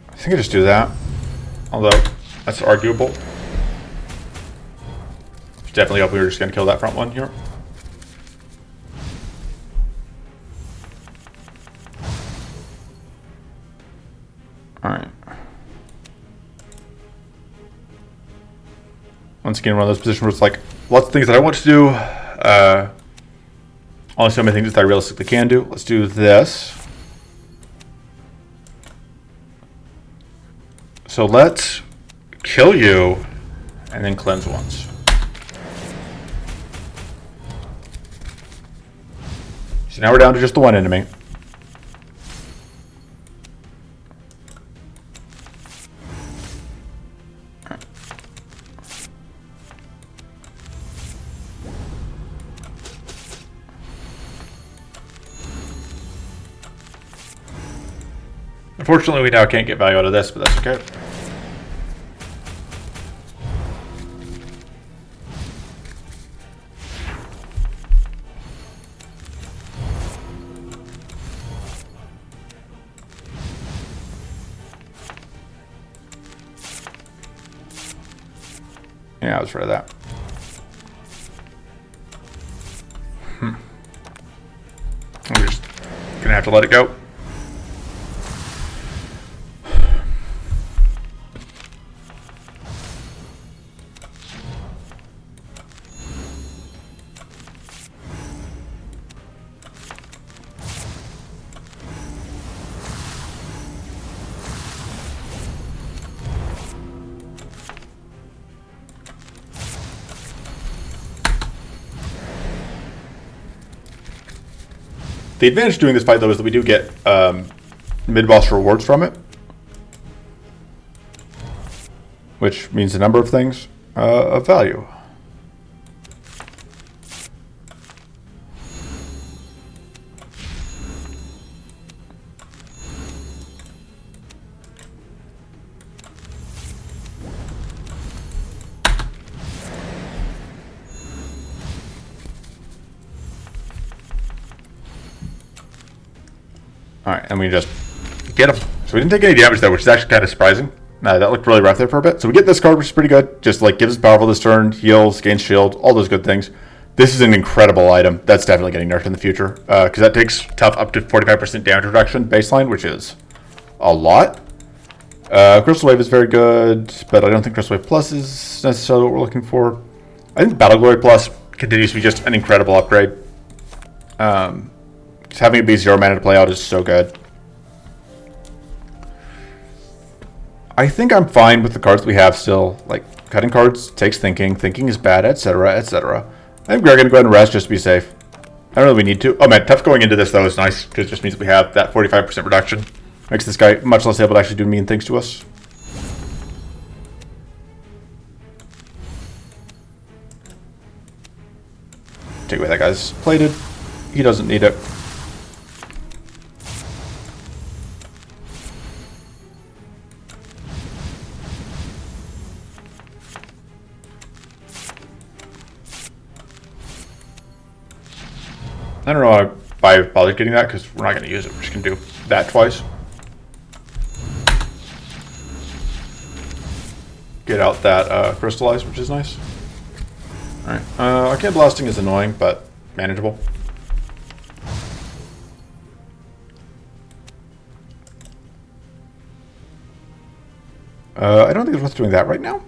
I think I just do that, although that's arguable. Definitely hope we were just going to kill that front one here. Alright. Once again, one of those positions where it's like, lots of things that I want to do. Only so many things that I realistically can do. Let's do this. So let's kill you and then cleanse once. So now we're down to just the one enemy. Unfortunately, we now can't get value out of this, but that's okay. Yeah, I was afraid of that. I'm just gonna have to let it go. The advantage of doing this fight, though, is that we do get mid-boss rewards from it, which means a number of things of value. Alright, and we just get him. So we didn't take any damage there, which is actually kind of surprising. That looked really rough there for a bit. So we get this card, which is pretty good. Just like gives us powerful this turn, heals, gains shield, all those good things. This is an incredible item. That's definitely getting nerfed in the future. Because that takes tough up to 45% damage reduction baseline, which is a lot. Crystal Wave is very good, but I don't think Crystal Wave Plus is necessarily what we're looking for. I think Battle Glory Plus continues to be just an incredible upgrade. Just having it be 0 mana to play out is so good. I think I'm fine with the cards we have still. Like, cutting cards takes thinking. Thinking is bad, etc., etc. I think we're going to go ahead and rest just to be safe. I don't really need to. Oh man, tough going into this though is nice, because it just means that we have that 45% reduction. Makes this guy much less able to actually do mean things to us. Take away that guy's plated. He doesn't need it. I don't know why I bothered getting that, because we're not going to use it. We're just going to do that twice. Get out that crystallize, which is nice. Alright, Arcane Blasting is annoying, but manageable. I don't think it's worth doing that right now.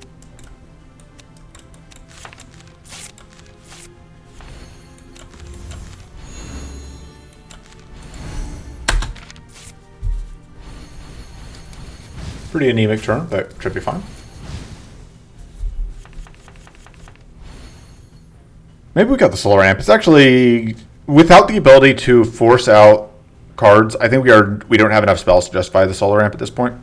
Pretty anemic turn, but should be fine. Maybe we got the solar amp. It's actually, without the ability to force out cards, I think we don't have enough spells to justify the solar amp at this point.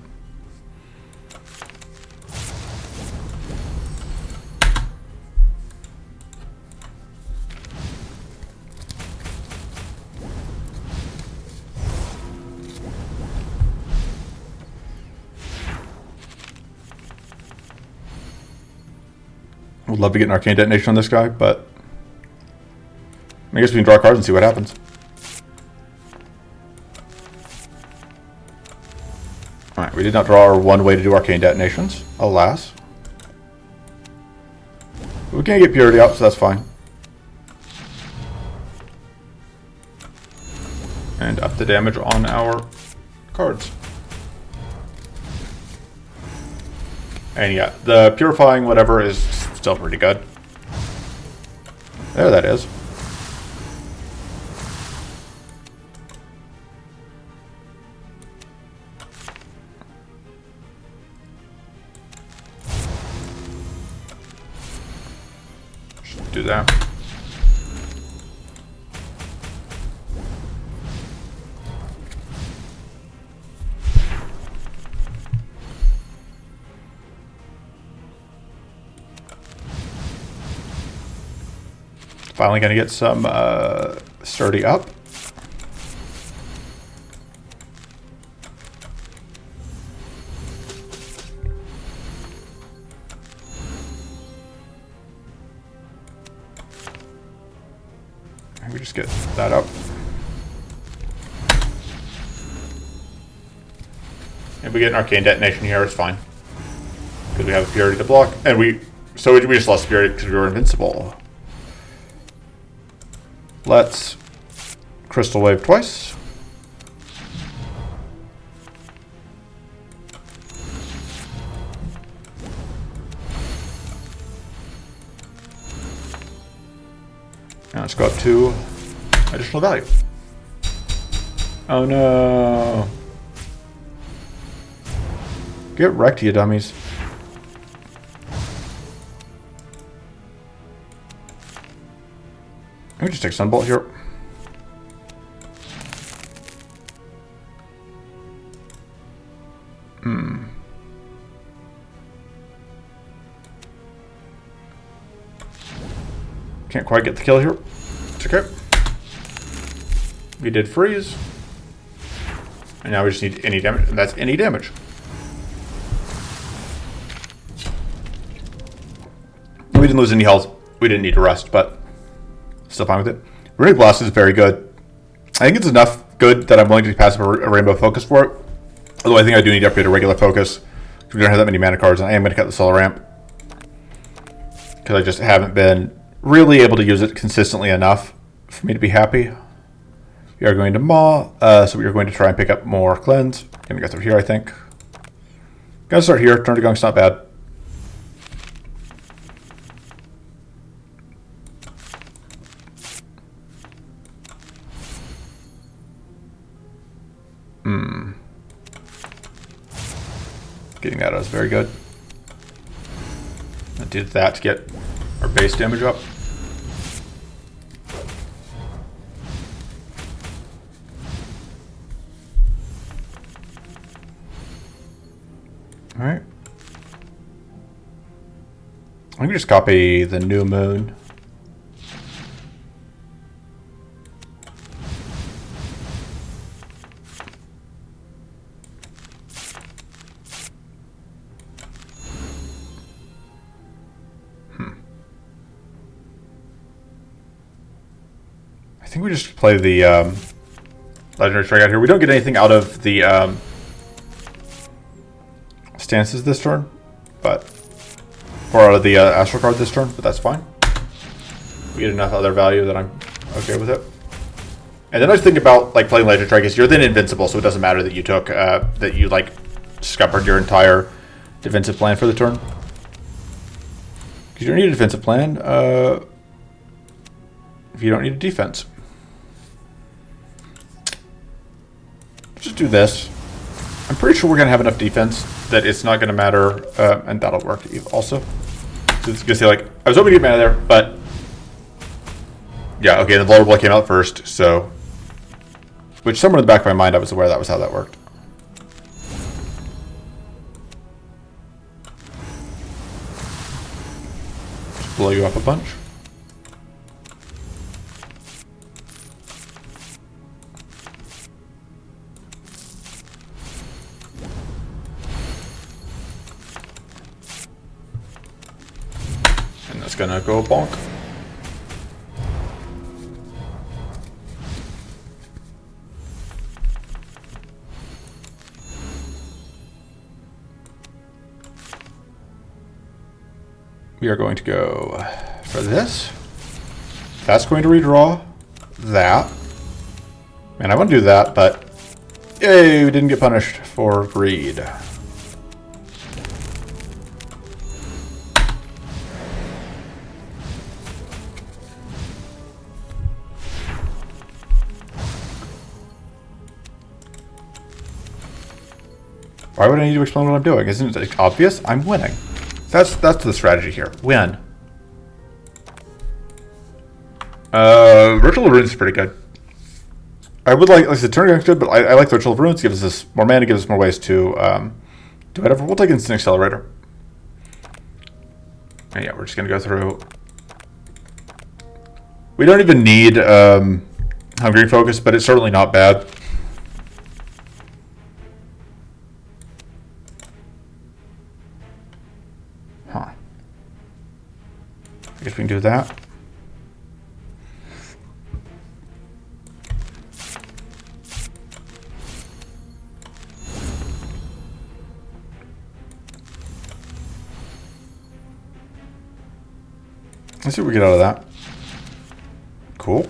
Would love to get an arcane detonation on this guy, but I guess we can draw cards and see what happens. Alright, we did not draw our one way to do arcane detonations, alas. But we can't get purity up, so that's fine. And up the damage on our cards. And yeah, the purifying whatever is still pretty good. There that is. Just do that. Finally gonna get some sturdy up. And we just get that up. If we get an arcane detonation here, it's fine. Because we have a purity to block. And we just lost purity because we were invincible. Let's crystal wave twice. Now let's go up to additional value. Oh no. Get wrecked, you dummies. Let me just take Sunbolt here. Can't quite get the kill here. It's okay. We did freeze. And now we just need any damage, and that's any damage. We didn't lose any health. We didn't need to rest, but still fine with it. Runic Blast is very good. I think it's enough good that I'm willing to pass up a Rainbow Focus for it. Although I think I do need to upgrade a regular Focus. We don't have that many mana cards, and I am going to cut the Solar Ramp. Because I just haven't been really able to use it consistently enough for me to be happy. We are going to Maw, so we are going to try and pick up more Cleanse. Gonna go through here, I think. Gonna start here. Turn to Gunk's not bad. Getting that is very good. I did that to get our base damage up. Alright. I can just copy the New Moon. I think we just play the Legendary Strike out here. We don't get anything out of the stances this turn, but or out of the Astral card this turn, but that's fine. We get enough other value that I'm okay with it. And then I was thinking about like playing Legendary Strike is you're then invincible, so it doesn't matter that you took that you like scuppered your entire defensive plan for the turn. Because you don't need a defensive plan if you don't need a defense. Just do this. I'm pretty sure we're going to have enough defense that it's not going to matter, and that'll work also. So it's going to say, like, I was hoping to get mana there, but yeah, okay, the Vulnerable came out first, so, which somewhere in the back of my mind I was aware that was how that worked. Just blow you up a bunch. And that's gonna go bonk. We are going to go for this. That's going to redraw that. And I want to do that, but yay, we didn't get punished for greed. Why would I need to explain what I'm doing? Isn't it obvious? I'm winning. That's the strategy here. Win. Ritual of Runes is pretty good. I would like I said, turning is good, but I like the Ritual of Runes. Gives us more mana, gives us more ways to do whatever. We'll take Instant Accelerator. And yeah, we're just going to go through. We don't even need Hungry Focus, but it's certainly not bad. Huh. I guess we can do that. Let's see what we get out of that. Cool.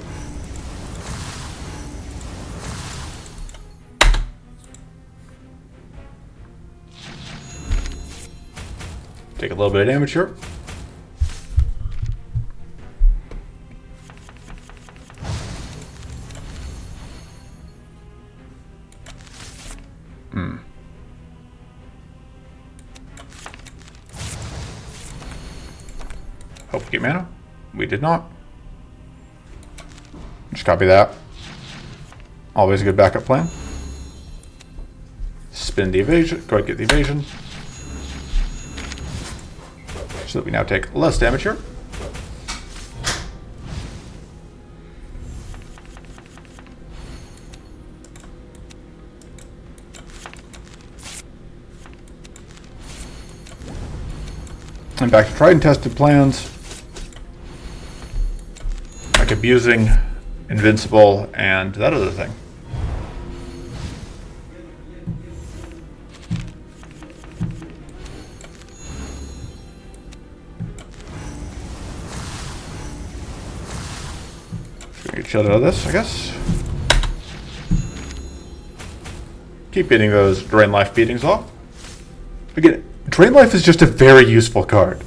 Take a little bit of damage here. Hope we get mana. We did not. Just copy that. Always a good backup plan. Spin the evasion. Go ahead and get the evasion. So that we now take less damage here. And back to tried and tested plans. Like abusing Invincible and that other thing. Get shut out of this, I guess. Keep getting those Drain Life beatings off. Again, Drain Life is just a very useful card.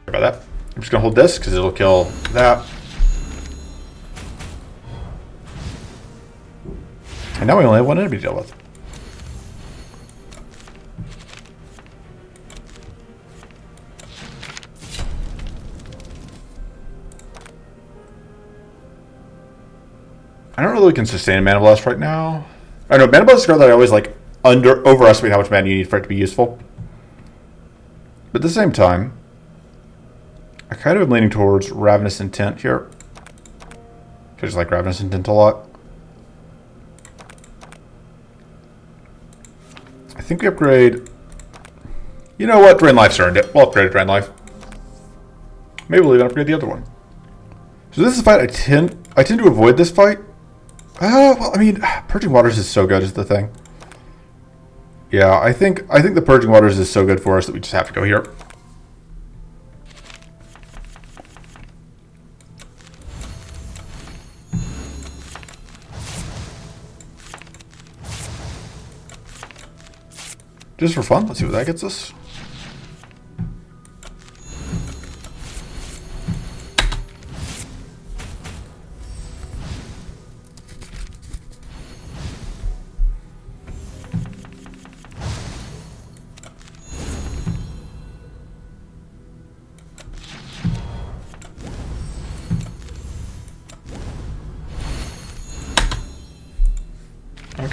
About that. I'm just gonna hold this because it'll kill that. And now we only have one enemy to deal with. I don't know that we can sustain a Mana Blast right now. I know Mana Blast is a card that I always like overestimate how much mana you need for it to be useful. But at the same time, I kind of am leaning towards Ravenous Intent here. I just like Ravenous Intent a lot. I think we upgrade... You know what? Drain Life's earned it. We'll upgrade Drain Life. Maybe we'll even upgrade the other one. So this is a fight I tend to avoid this fight. Well, I mean, Purging Waters is so good is the thing. Yeah, I think the Purging Waters is so good for us that we just have to go here. Just for fun, let's see what that gets us.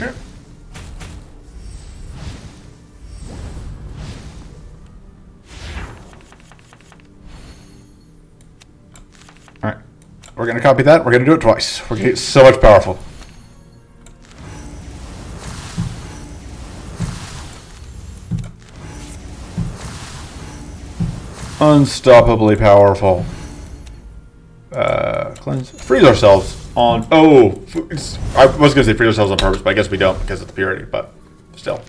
Okay. Alright. We're going to copy that. We're going to do it twice. We're going to get so much powerful. Unstoppably powerful. Cleanse. Freeze ourselves on... Oh! I was going to say freeze ourselves on purpose, but I guess we don't because of the purity, but still.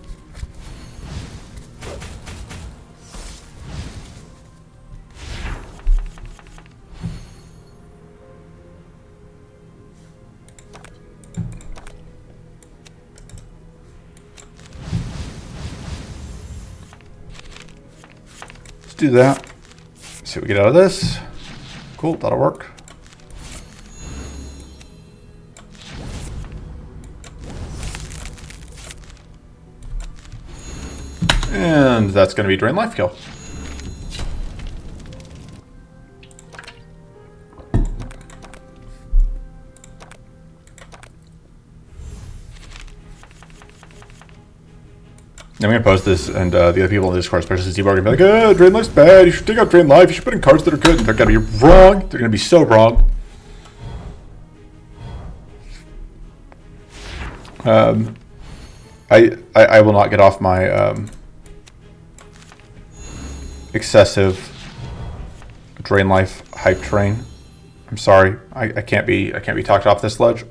Let's do that. See what we get out of this. Cool, that'll work. And that's going to be drain life kill. I'm going to post this, and the other people in the Discord, especially Steve, are going to be like, drain life's bad, you should take out drain life, you should put in cards that are good. They're going to be wrong. They're going to be so wrong. I will not get off my excessive drain life hype train. I'm sorry. I can't be talked off this ledge.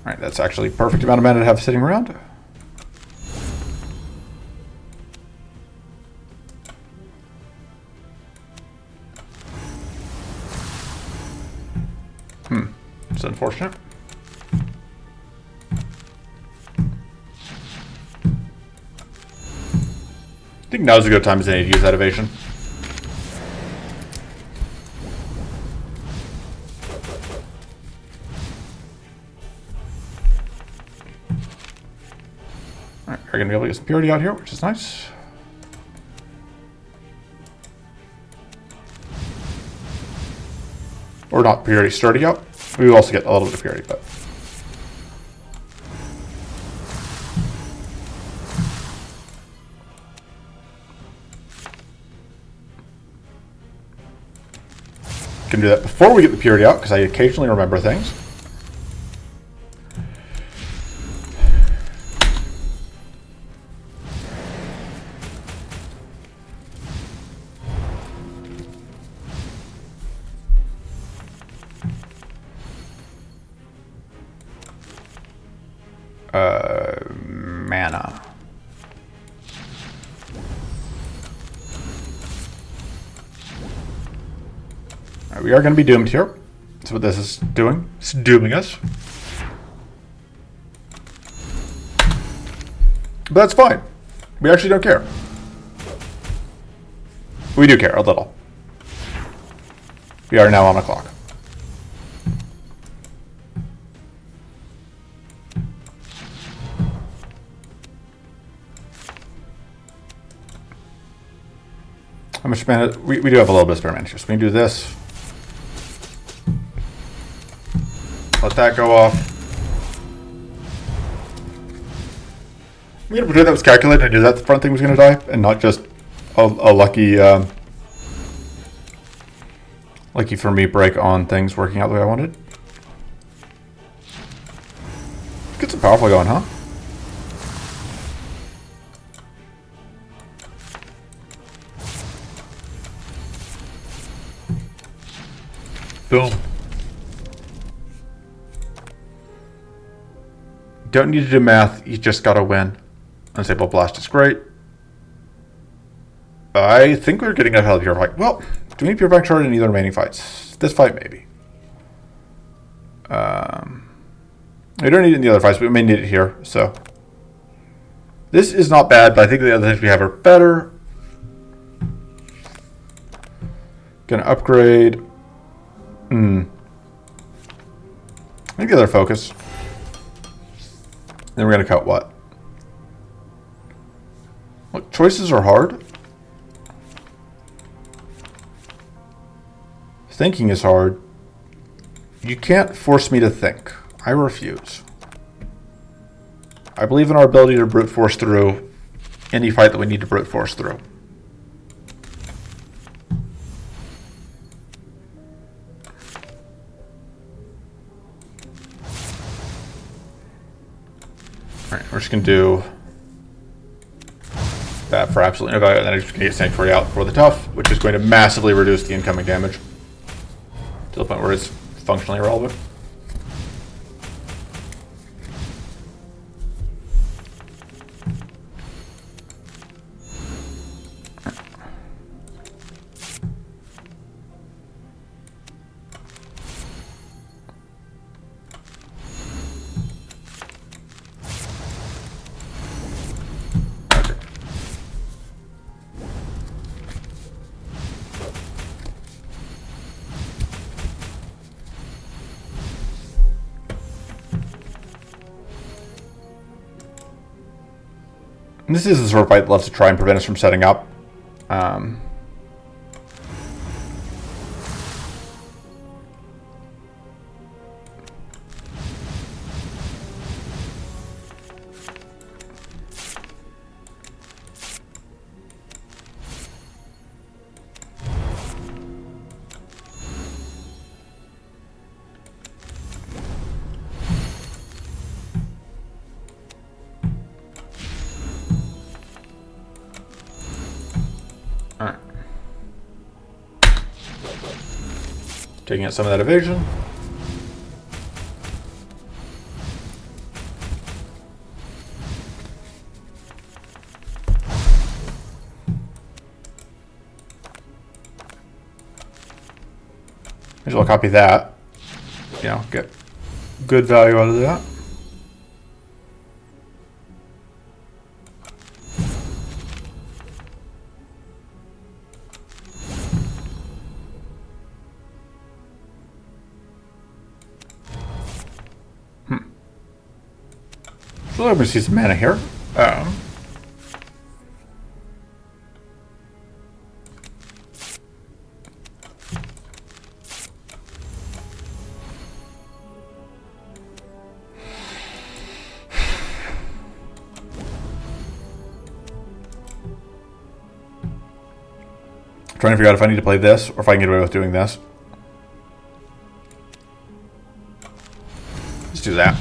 Alright, that's actually perfect amount of mana to have sitting around. It's unfortunate. I think now's a good time as any to use that evasion. Alright, we're going to be able to get some purity out here, which is nice. Or not purity, sturdy out. We will also get a little bit of purity, but... Can do that before we get the purity out, because I occasionally remember things. Mana. Right, we are going to be doomed here. That's what this is doing. It's dooming us. But that's fine. We actually don't care. We do care a little. We are now on the clock. How much mana? We do have a little bit of spare mana here, so we can do this. Let that go off. I'm gonna pretend that was calculated. I knew that the front thing was gonna die, and not just a lucky, lucky for me break on things working out the way I wanted. Get some powerful going, huh? Boom. Don't need to do math, you just gotta win. Unstable Blast is great. I think we're getting enough health here. Like, well, do we need Pure Shard in either remaining fights? This fight, maybe. We don't need it in the other fights, but we may need it here, so. This is not bad, but I think the other things we have are better. Gonna upgrade. I think the other focus. Then we're going to cut what? Look, choices are hard. Thinking is hard. You can't force me to think. I refuse. I believe in our ability to brute force through any fight that we need to brute force through. Alright, we're just going to do that for absolutely no value, and then I'm just going to get Sanctuary out for the tough, which is going to massively reduce the incoming damage to the point where it's functionally irrelevant. And this is the sort of fight that loves to try and prevent us from setting up. Alright. Taking out some of that evasion. Maybe I'll copy that. You know, get good value out of that. So let me see some mana here. Trying to figure out if I need to play this or if I can get away with doing this. Let's do that.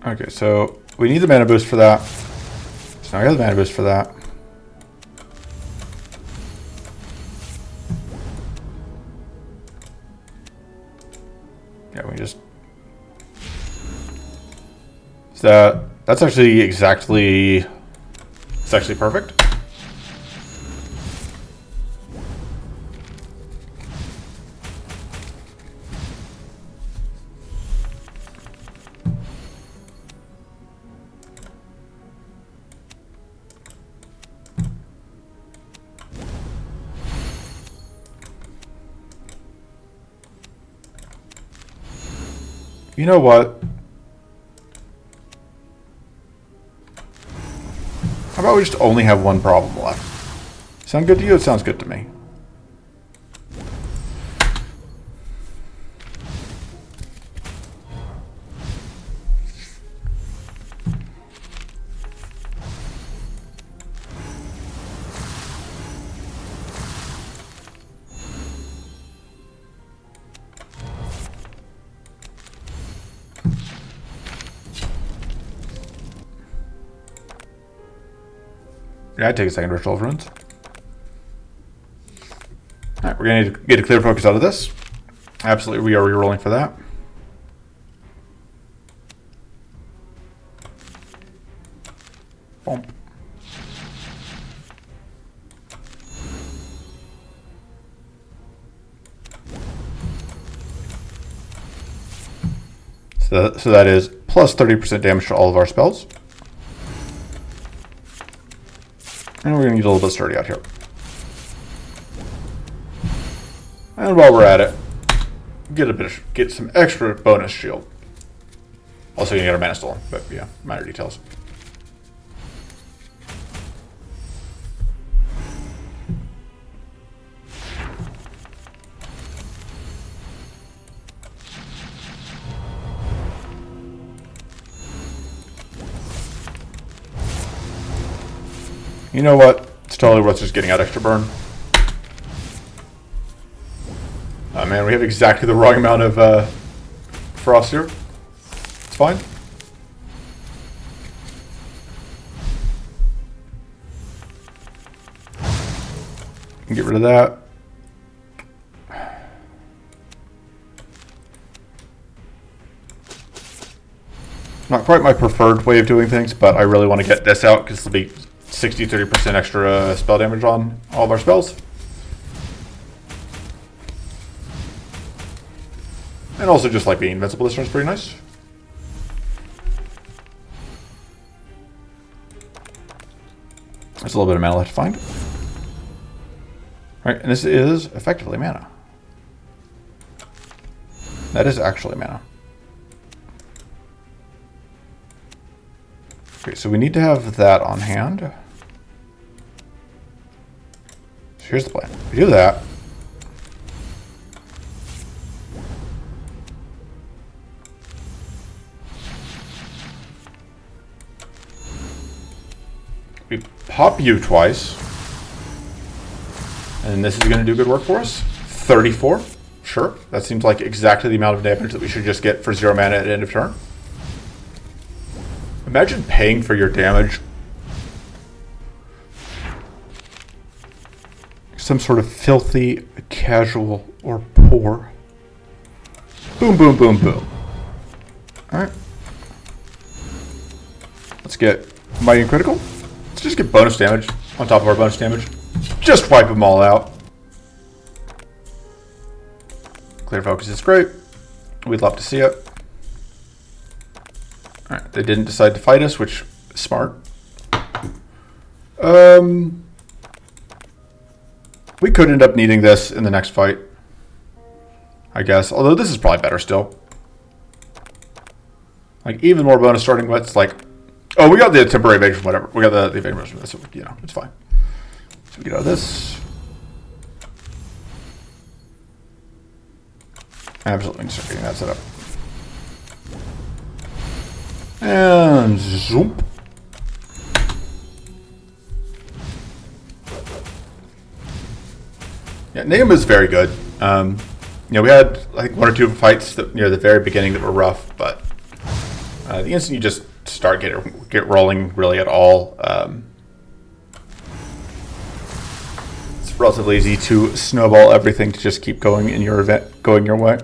Okay, so we need the mana boost for that. So now I got the mana boost for that. Yeah, we just... That's actually exactly... It's actually perfect. You know what? How about we just only have one problem left? Sound good to you? It sounds good to me. Yeah, I'd take a second Ritual of Runes. Alright, we're going to get a clear focus out of this. Absolutely, we are rerolling for that. Boom. So that is plus 30% damage to all of our spells. And we're going to get a little bit sturdy out here. And while we're at it, get some extra bonus shield. Also, you get a mana stolen, but yeah, minor details. You know what? It's totally worth just getting out extra burn. Oh man, we have exactly the wrong amount of frost here. It's fine. Get rid of that. Not quite my preferred way of doing things, but I really want to get this out because it'll be 30% extra spell damage on all of our spells. And also just like being invincible this turn is pretty nice. There's a little bit of mana left to find. Alright, and this is effectively mana. That is actually mana. Okay, so we need to have that on hand. So here's the plan. We do that. We pop you twice. And this is going to do good work for us. 34. Sure. That seems like exactly the amount of damage that we should just get for 0 mana at the end of turn. Imagine paying for your damage. Some sort of filthy, casual, or poor. Boom, boom, boom, boom. Alright. Let's get Mighty and Critical. Let's just get bonus damage on top of our bonus damage. Just wipe them all out. Clear focus is great. We'd love to see it. Alright, they didn't decide to fight us, which is smart. We could end up needing this in the next fight, I guess. Although this is probably better still. Like, even more bonus starting wits. Like, oh, we got the temporary evasion, whatever. We got the evasion, so, you know, it's fine. So we get out of this. Absolutely need to start getting that set up. And zoom. Yeah, Nayema is very good. You know, we had like 1 or 2 fights that, near the very beginning that were rough, but the instant you just start get rolling really at all, it's relatively easy to snowball everything to just keep going in your event, going your way.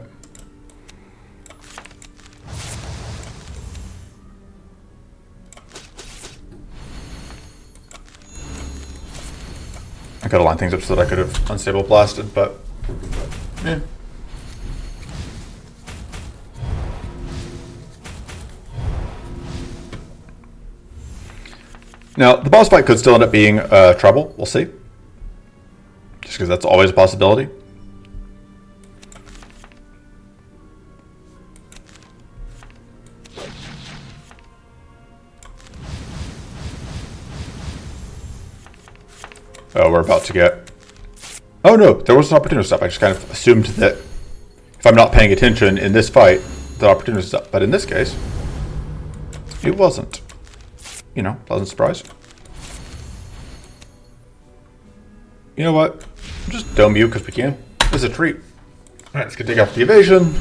I could have lined things up so that I could have unstable blasted, but yeah. Now, the boss fight could still end up being trouble. We'll see. Just because that's always a possibility. Oh, we're about to get... Oh no, there was an opportunity stop. I just kind of assumed that if I'm not paying attention in this fight, the opportunity stop. But in this case, it wasn't. You know, pleasant surprise. You know what? Just dome you because we can. This is a treat. Alright, let's go take off the evasion.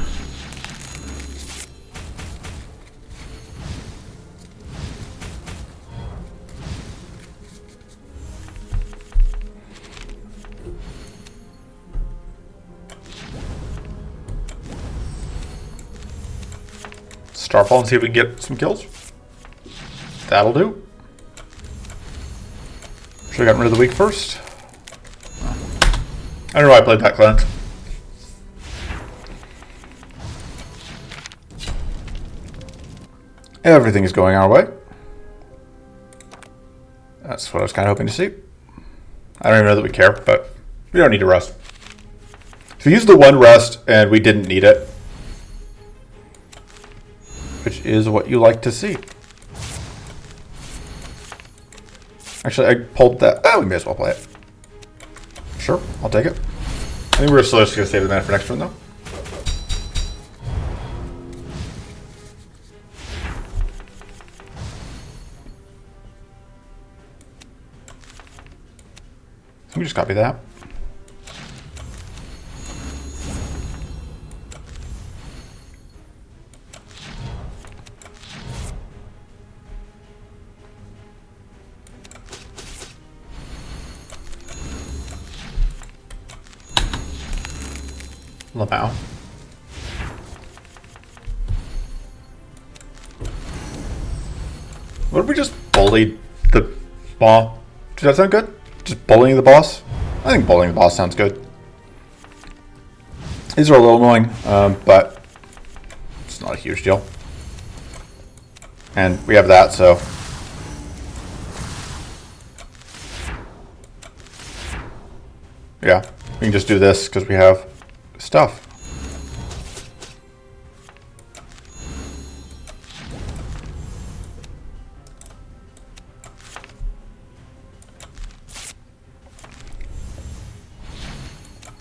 Starfall and see if we can get some kills. That'll do. Should have gotten rid of the weak first. I don't know why I played that cleanse. Everything is going our way. That's what I was kind of hoping to see. I don't even know that we care, but we don't need to rest. So we used the one rest and we didn't need it, which is what you like to see. Actually, I pulled that. Oh, we may as well play it. Sure, I'll take it. I think we're still just going to save the mana for next turn, though. Let me just copy that. Lamau. What if we just bullied the boss? Does that sound good? Just bullying the boss? I think bullying the boss sounds good. These are a little annoying, but it's not a huge deal. And we have that, so. Yeah, we can just do this because we have stuff.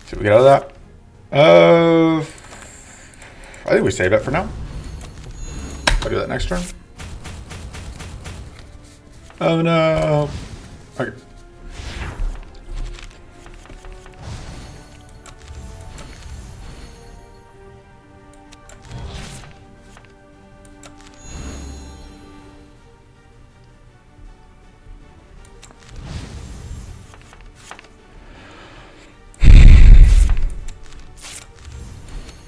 See what we get out of that. I think we save it for now. I'll do that next turn. Oh no. Okay.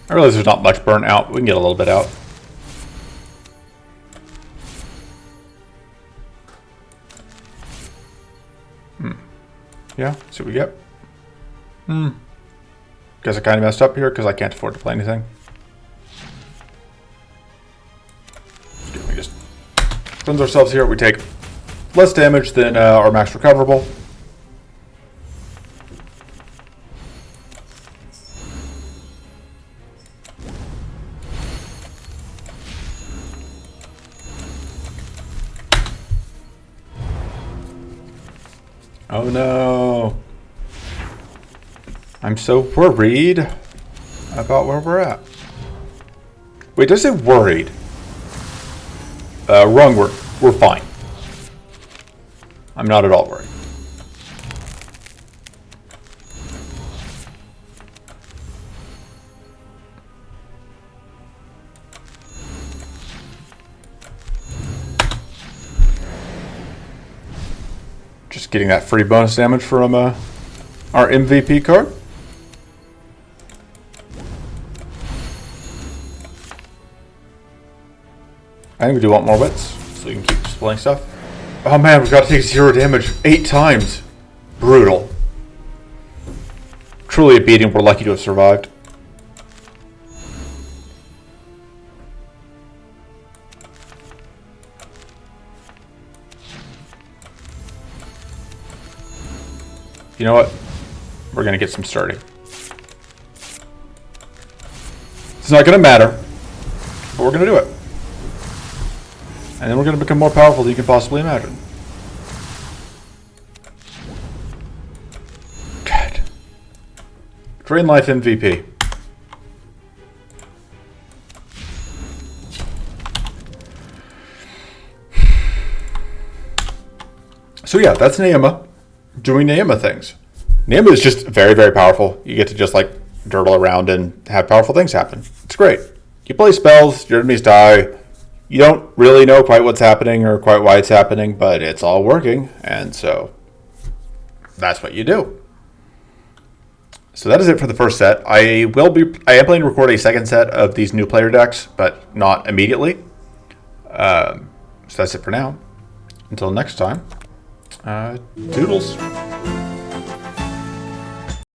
I realize there's not much burnt out, but we can get a little bit out. Yeah, see what we get. Guess I kind of messed up here because I can't afford to play anything. We just cleanse ourselves here. We take less damage than our max recoverable. Oh no. I'm so worried about where we're at. Wait, did I say worried? Wrong word. We're fine. I'm not at all worried. Just getting that free bonus damage from our MVP card. I think we do want more wits, so we can keep displaying stuff. Oh man, we've got to take 0 damage 8 times. Brutal. Truly a beating we're lucky to have survived. You know what? We're going to get some sturdy. It's not going to matter, but we're going to do it. And then we're going to become more powerful than you can possibly imagine. God. Drain Life MVP. So yeah, that's Nayema doing Nayema things. Nayema is just very, very powerful. You get to just like dirtle around and have powerful things happen. It's great. You play spells, your enemies die. You don't really know quite what's happening or quite why it's happening, but it's all working, and so that's what you do. So that is it for the first set. I am planning to record a second set of these new player decks, but not immediately. So that's it for now. Until next time, doodles.